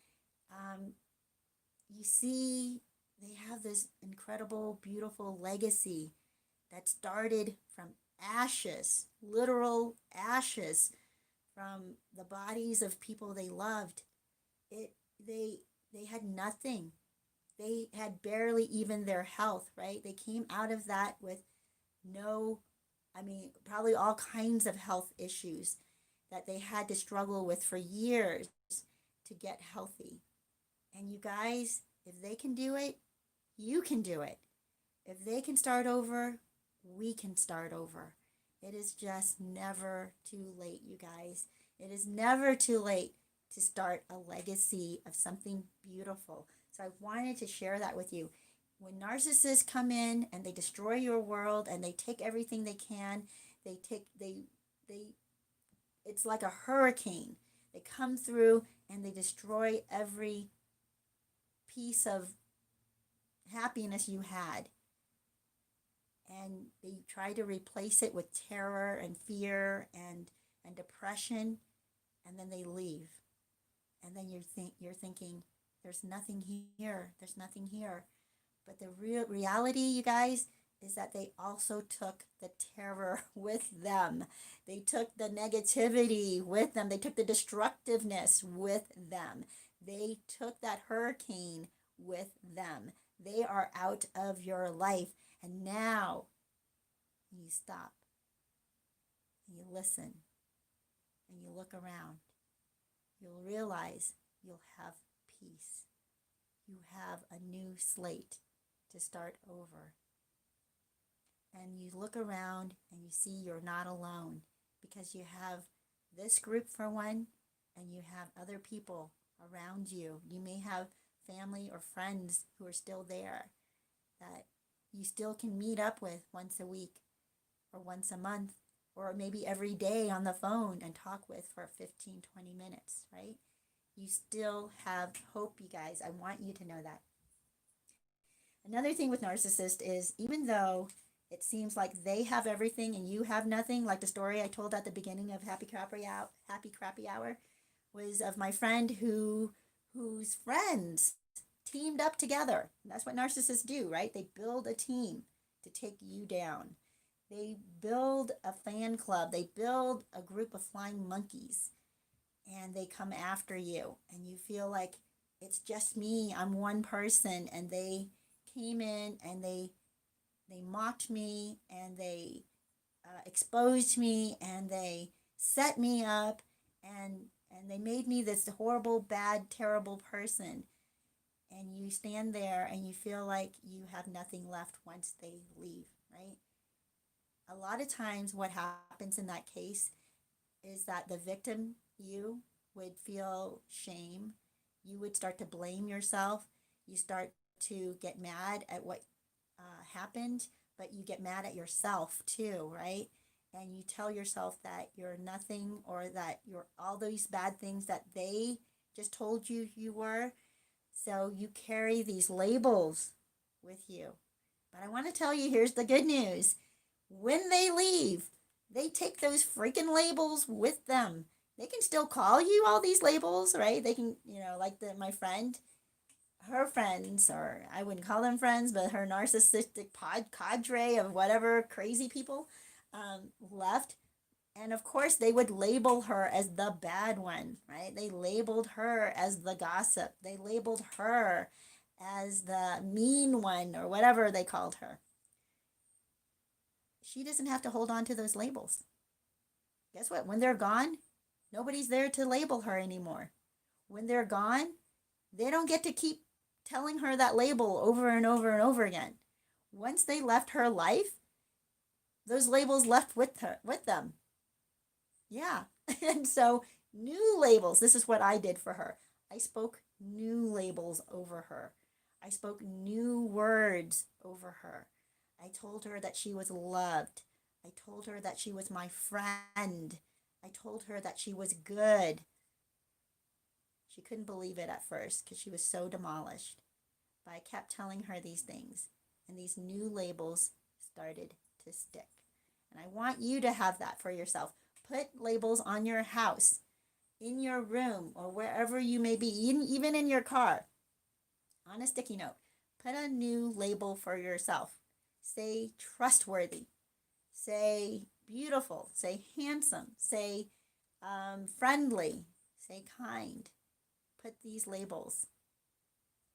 You see, they have this incredible, beautiful legacy that started from ashes, literal ashes, from the bodies of people they loved. It they had nothing. They had barely even their health, right? They came out of that with no, I mean, probably all kinds of health issues that they had to struggle with for years to get healthy. And you guys, if they can do it, you can do it. If they can start over, we can start over. It is just never too late, you guys. It is never too late to start a legacy of something beautiful. So I wanted to share that with you. When narcissists come in and they destroy your world and they take everything they can, they it's like a hurricane. They come through and they destroy every piece of happiness you had. and they try to replace it with terror and fear and depression, and then they leave. And then you're thinking, there's nothing here, there's nothing here. But the real reality, you guys, is that they also took the terror with them. They took the negativity with them. They took the destructiveness with them. They took that hurricane with them. They are out of your life. And now you stop and you listen and you look around. You'll realize you'll have peace. You have a new slate to start over. And you look around and you see you're not alone, because you have this group for one, and you have other people around you. You may have family or friends who are still there that you still can meet up with once a week or once a month, or maybe every day on the phone and talk with for 15, 20 minutes, right? You still have hope, you guys. I want you to know that. Another thing with narcissist is, even though it seems like they have everything and you have nothing, like the story I told at the beginning of Happy Crappy Hour was of my friend whose friends teamed up together. That's what narcissists do, right? They build a team to take you down. They build a fan club. They build a group of flying monkeys, and they come after you, and you feel like it's just me. I'm one person, and they came in and they mocked me, and they exposed me, and they set me up, and they made me this horrible, bad, terrible person. And you stand there and you feel like you have nothing left once they leave, right? A lot of times what happens in that case is that the victim, you, would feel shame. You would start to blame yourself. You start to get mad at what happened, but you get mad at yourself too, right? And you tell yourself that you're nothing, or that you're all those bad things that they just told you you were. So you carry these labels with you. But I want to tell you, here's the good news. When they leave, they take those freaking labels with them. They can still call you all these labels, right? They can, like my friend, her friends, or I wouldn't call them friends, but her narcissistic cadre of whatever crazy people left. And of course, they would label her as the bad one, right? They labeled her as the gossip. They labeled her as the mean one, or whatever they called her. She doesn't have to hold on to those labels. Guess what? When they're gone, nobody's there to label her anymore. When they're gone, they don't get to keep telling her that label over and over and over again. Once they left her life, those labels left with them. Yeah. And so new labels, this is what I did for her. I spoke new labels over her. I spoke new words over her. I told her that she was loved. I told her that she was my friend. I told her that she was good. She couldn't believe it at first because she was so demolished. But I kept telling her these things, and these new labels started to stick. And I want you to have that for yourself. Put labels on your house, in your room, or wherever you may be, even in your car, on a sticky note. Put a new label for yourself. Say trustworthy. Say beautiful. Say handsome. Say friendly. Say kind. Put these labels,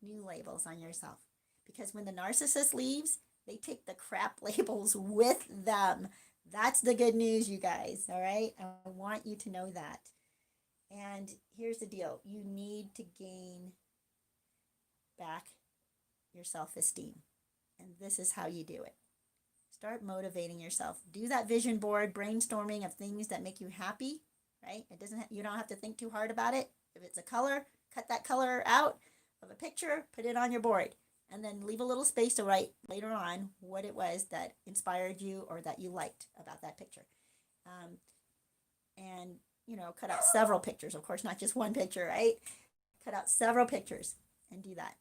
new labels, on yourself. Because when the narcissist leaves, they take the crap labels with them. That's the good news, you guys, all right? I want you to know that. And here's the deal. You need to gain back your self-esteem. And this is how you do it. Start motivating yourself. Do that vision board, brainstorming of things that make you happy, right? You don't have to think too hard about it. If it's a color, cut that color out of a picture, put it on your board. And then leave a little space to write later on what it was that inspired you or that you liked about that picture. And, cut out several pictures. Of course, not just one picture, right? Cut out several pictures and do that.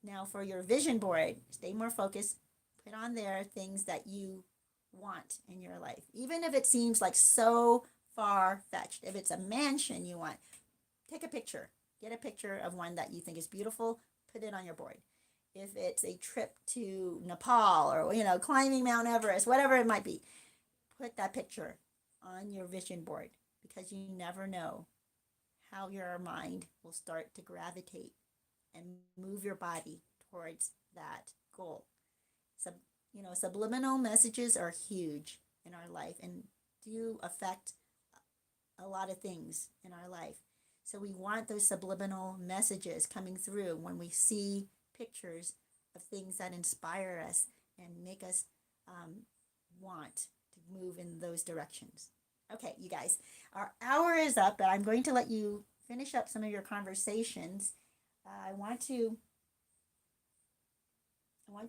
Now for your vision board, stay more focused. Put on there things that you want in your life, even if it seems like so far-fetched. If it's a mansion you want, take a picture. Get a picture of one that you think is beautiful, put it on your board. If it's a trip to Nepal or, climbing Mount Everest, whatever it might be, put that picture on your vision board, because you never know how your mind will start to gravitate and move your body towards that goal. Sub, Subliminal messages are huge in our life and do affect a lot of things in our life. So we want those subliminal messages coming through when we see pictures of things that inspire us and make us want to move in those directions. Okay, you guys, our hour is up, but I'm going to let you finish up some of your conversations. I want to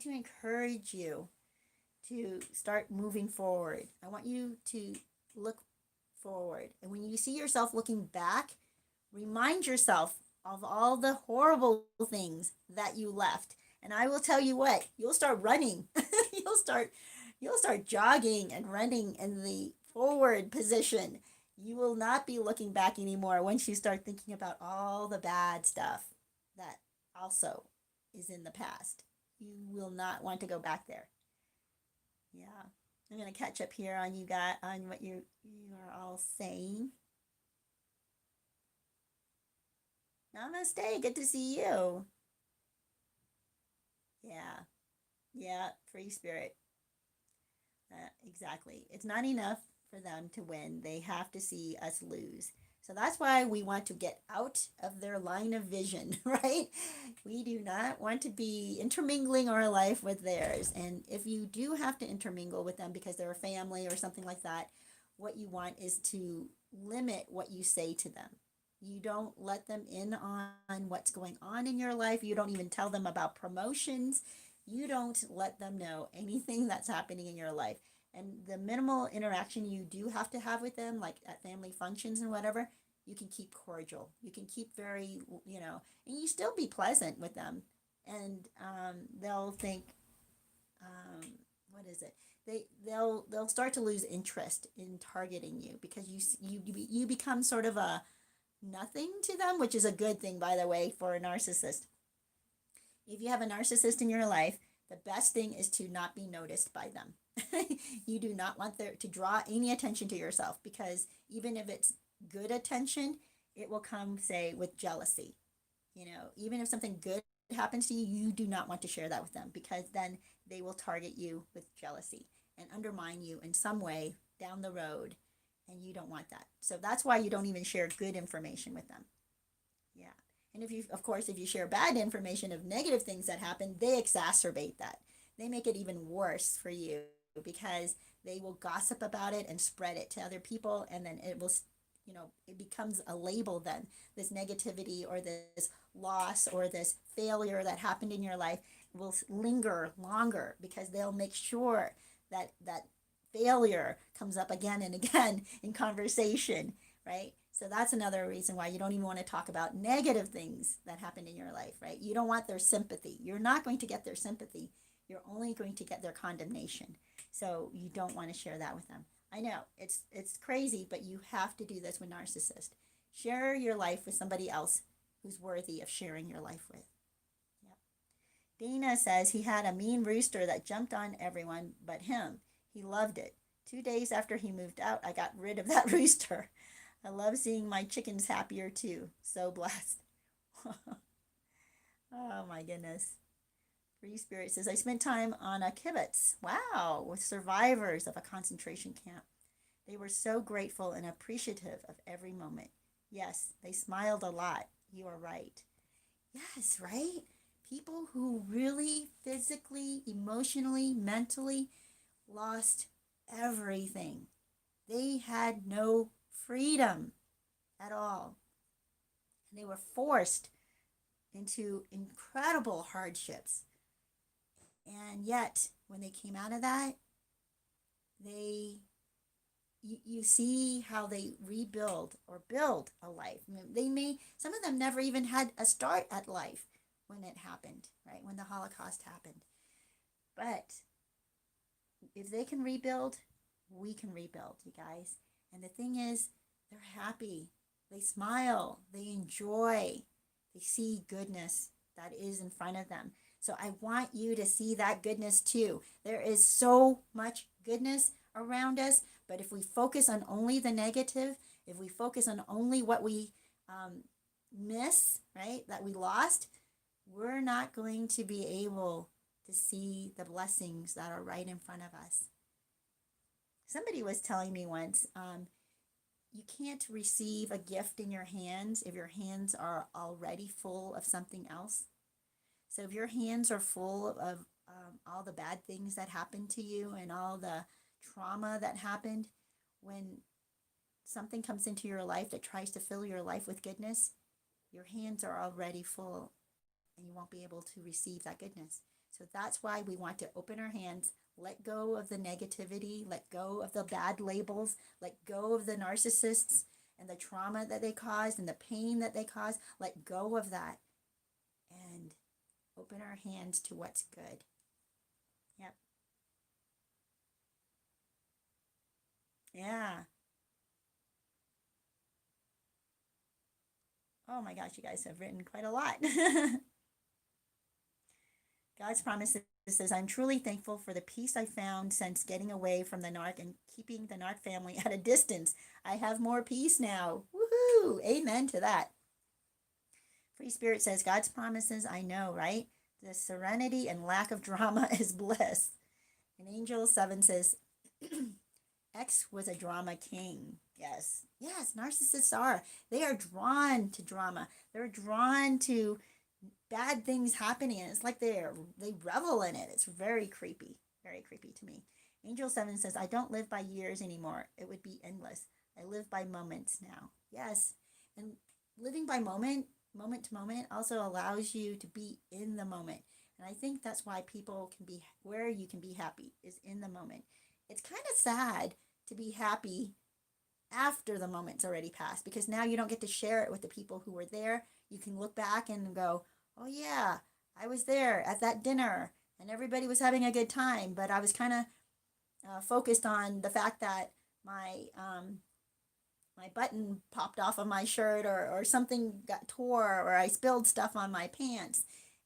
encourage you to start moving forward. I want you to look forward. And when you see yourself looking back, remind yourself of all the horrible things that you left. And I will tell you what, you'll start running. you'll start jogging and running in the forward position. You will not be looking back anymore once you start thinking about all the bad stuff that also is in the past. You will not want to go back there. Yeah. I'm going to catch up here on you guys, on what you are all saying. Namaste. Good to see you. Yeah. Free spirit. Exactly. It's not enough for them to win. They have to see us lose. So that's why we want to get out of their line of vision, right? We do not want to be intermingling our life with theirs. And if you do have to intermingle with them because they're a family or something like that, what you want is to limit what you say to them. You don't let them in on what's going on in your life. You don't even tell them about promotions. You don't let them know anything that's happening in your life. And the minimal interaction you do have to have with them, like at family functions and whatever, you can keep cordial. You can keep very, and you still be pleasant with them. And they'll think, what is it? They'll start to lose interest in targeting you, because you become sort of a nothing to them, which is a good thing, by the way, for a narcissist. If you have a narcissist in your life, the best thing is to not be noticed by them. You do not want to draw any attention to yourself, because even if it's good attention, it will come, say, with jealousy. Even if something good happens to you, you do not want to share that with them, because then they will target you with jealousy and undermine you in some way down the road, and you don't want that. So that's why you don't even share good information with them. Yeah. And if you share bad information of negative things that happen, they exacerbate that. They make it even worse for you, because they will gossip about it and spread it to other people, and then it will, it becomes a label then. This negativity or this loss or this failure that happened in your life will linger longer, because they'll make sure that failure comes up again and again in conversation, right? So that's another reason why you don't even want to talk about negative things that happened in your life, right? You don't want their sympathy. You're not going to get their sympathy. You're only going to get their condemnation. So you don't want to share that with them. I know it's crazy, but you have to do this with narcissists. Share your life with somebody else who's worthy of sharing your life with. Yep. Dana says he had a mean rooster that jumped on everyone but him. He loved it. 2 days after he moved out, I got rid of that rooster. I love seeing my chickens happier too. So blessed. Oh my goodness. Free Spirit says, I spent time on a kibbutz. Wow, with survivors of a concentration camp. They were so grateful and appreciative of every moment. Yes, they smiled a lot. You are right. Yes, right? People who really physically, emotionally, mentally lost everything. They had no freedom at all. And they were forced into incredible hardships. And yet, when they came out of that, you see how they rebuild or build a life. Some of them never even had a start at life when it happened, right? When the Holocaust happened. But if they can rebuild, we can rebuild, you guys. And the thing is, they're happy. They smile. They enjoy. They see goodness that is in front of them. So I want you to see that goodness too. There is so much goodness around us, but if we focus on only the negative, if we focus on only what we miss, right, that we lost, we're not going to be able to see the blessings that are right in front of us. Somebody was telling me once, you can't receive a gift in your hands if your hands are already full of something else. So if your hands are full of all the bad things that happened to you and all the trauma that happened, when something comes into your life that tries to fill your life with goodness, your hands are already full and you won't be able to receive that goodness. So that's why we want to open our hands, let go of the negativity, let go of the bad labels, let go of the narcissists and the trauma that they caused and the pain that they caused. Let go of that and open our hands to what's good. Yep. Yeah. Oh my gosh, you guys have written quite a lot. God's promises says, I'm truly thankful for the peace I found since getting away from the narc and keeping the narc family at a distance. I have more peace now. Woohoo! Amen to that. Free Spirit says, God's promises, I know, right? The serenity and lack of drama is bliss. And Angel 7 says, X was a drama king. Yes. Yes, narcissists are. They are drawn to drama. They're drawn to bad things happening. And it's like they revel in it. It's very creepy to me. Angel 7 says, I don't live by years anymore. It would be endless. I live by moments now. Yes. And living by moment to moment also allows you to be in the moment. And I think that's why people can be where you can be happy is in the moment. It's kind of sad to be happy after the moment's already passed, because now you don't get to share it with the people who were there. You can look back and go, oh yeah, I was there at that dinner and everybody was having a good time, but I was kind of focused on the fact that my button popped off of my shirt, or something got tore, or I spilled stuff on my pants,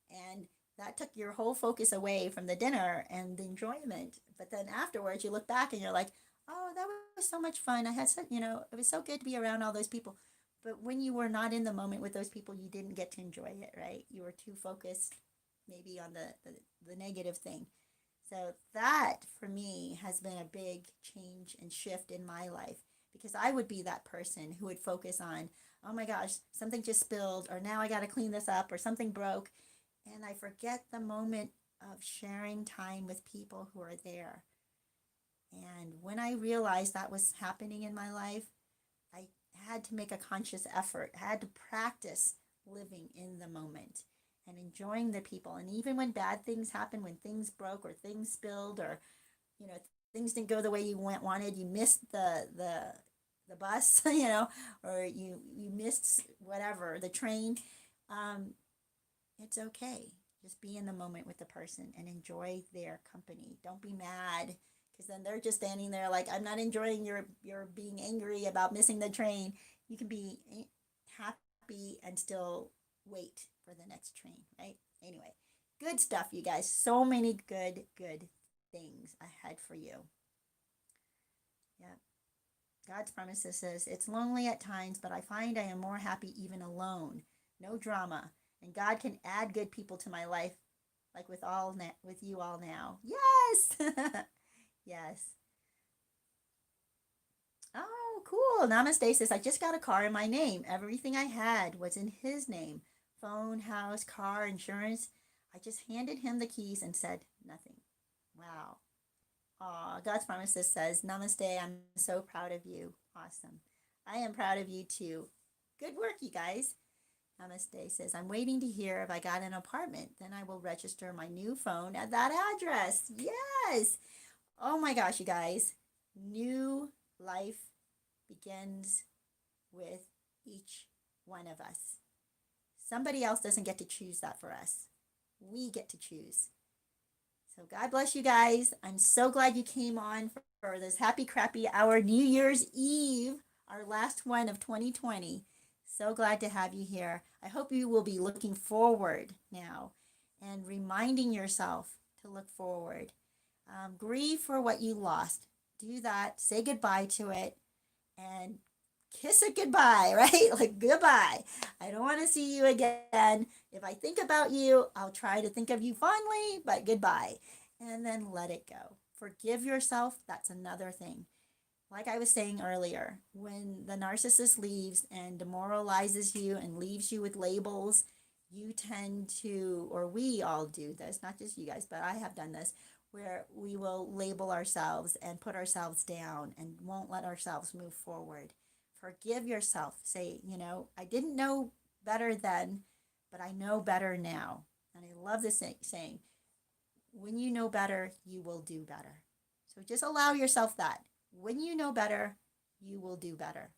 and that took your whole focus away from the dinner and the enjoyment. But then afterwards you look back and you're like, oh, that was so much fun. I had such, it was so good to be around all those people. But when you were not in the moment with those people, you didn't get to enjoy it, right? You were too focused maybe on the negative thing. So that for me has been a big change and shift in my life, because I would be that person who would focus on, oh my gosh, something just spilled, or now I got to clean this up, or something broke. And I forget the moment of sharing time with people who are there. And when I realized that was happening in my life, I had to make a conscious effort, I had to practice living in the moment and enjoying the people. And even when bad things happen, when things broke or things spilled, or, things didn't go the way you wanted, you missed the bus, or you missed whatever, the train, it's okay. Just be in the moment with the person and enjoy their company. Don't be mad, because then they're just standing there like, I'm not enjoying your being angry about missing the train. You can be happy and still wait for the next train, right? Anyway, good stuff, you guys. So many good things ahead for you. Yeah. God's promises says, it's lonely at times, but I find I am more happy even alone. No drama. And God can add good people to my life, like with you all now. Yes. Yes. Oh, cool. Namaste says, I just got a car in my name. Everything I had was in his name. Phone, house, car, insurance. I just handed him the keys and said nothing. Wow. Aw, God's promises says, Namaste, I'm so proud of you. Awesome. I am proud of you too. Good work, you guys. Namaste says, I'm waiting to hear if I got an apartment. Then I will register my new phone at that address. Yes. Oh my gosh, you guys. New life begins with each one of us. Somebody else doesn't get to choose that for us. We get to choose. So God bless you guys. I'm so glad you came on for this happy crappy hour New Year's Eve, our last one of 2020. So glad to have you here. I hope you will be looking forward now and reminding yourself to look forward. Grieve for what you lost. Do that. Say goodbye to it and kiss it goodbye, right? Like goodbye. I don't want to see you again. If I think about you, I'll try to think of you fondly, but goodbye. And then let it go. Forgive yourself. That's another thing. Like I was saying earlier, when the narcissist leaves and demoralizes you and leaves you with labels, you tend to, or we all do this, not just you guys, but I have done this, where we will label ourselves and put ourselves down and won't let ourselves move forward. Forgive yourself. Say, I didn't know better then, but I know better now. And I love this saying, when you know better, you will do better. So just allow yourself that. When you know better, you will do better.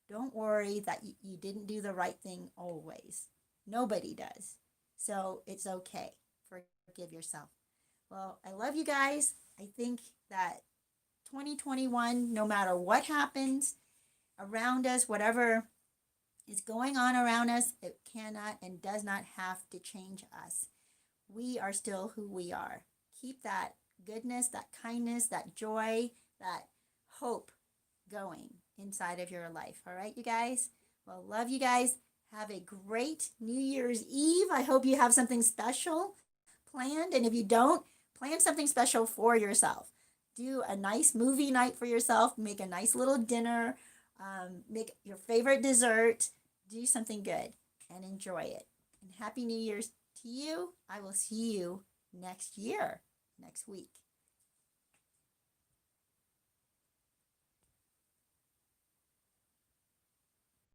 Don't worry that you didn't do the right thing always. Nobody does. So it's okay. Forgive yourself. Well, I love you guys. I think that 2021, no matter what happens around us, whatever is going on around us, it cannot and does not have to change us. We are still who we are. Keep that goodness, that kindness, that joy, that hope going inside of your life. All right, you guys? Well, love you guys. Have a great New Year's Eve. I hope you have something special planned. And if you don't, plan something special for yourself. Do a nice movie night for yourself. Make a nice little dinner. Make your favorite dessert. Do something good and enjoy it. And Happy New Year's to you. I will see you next year, next week.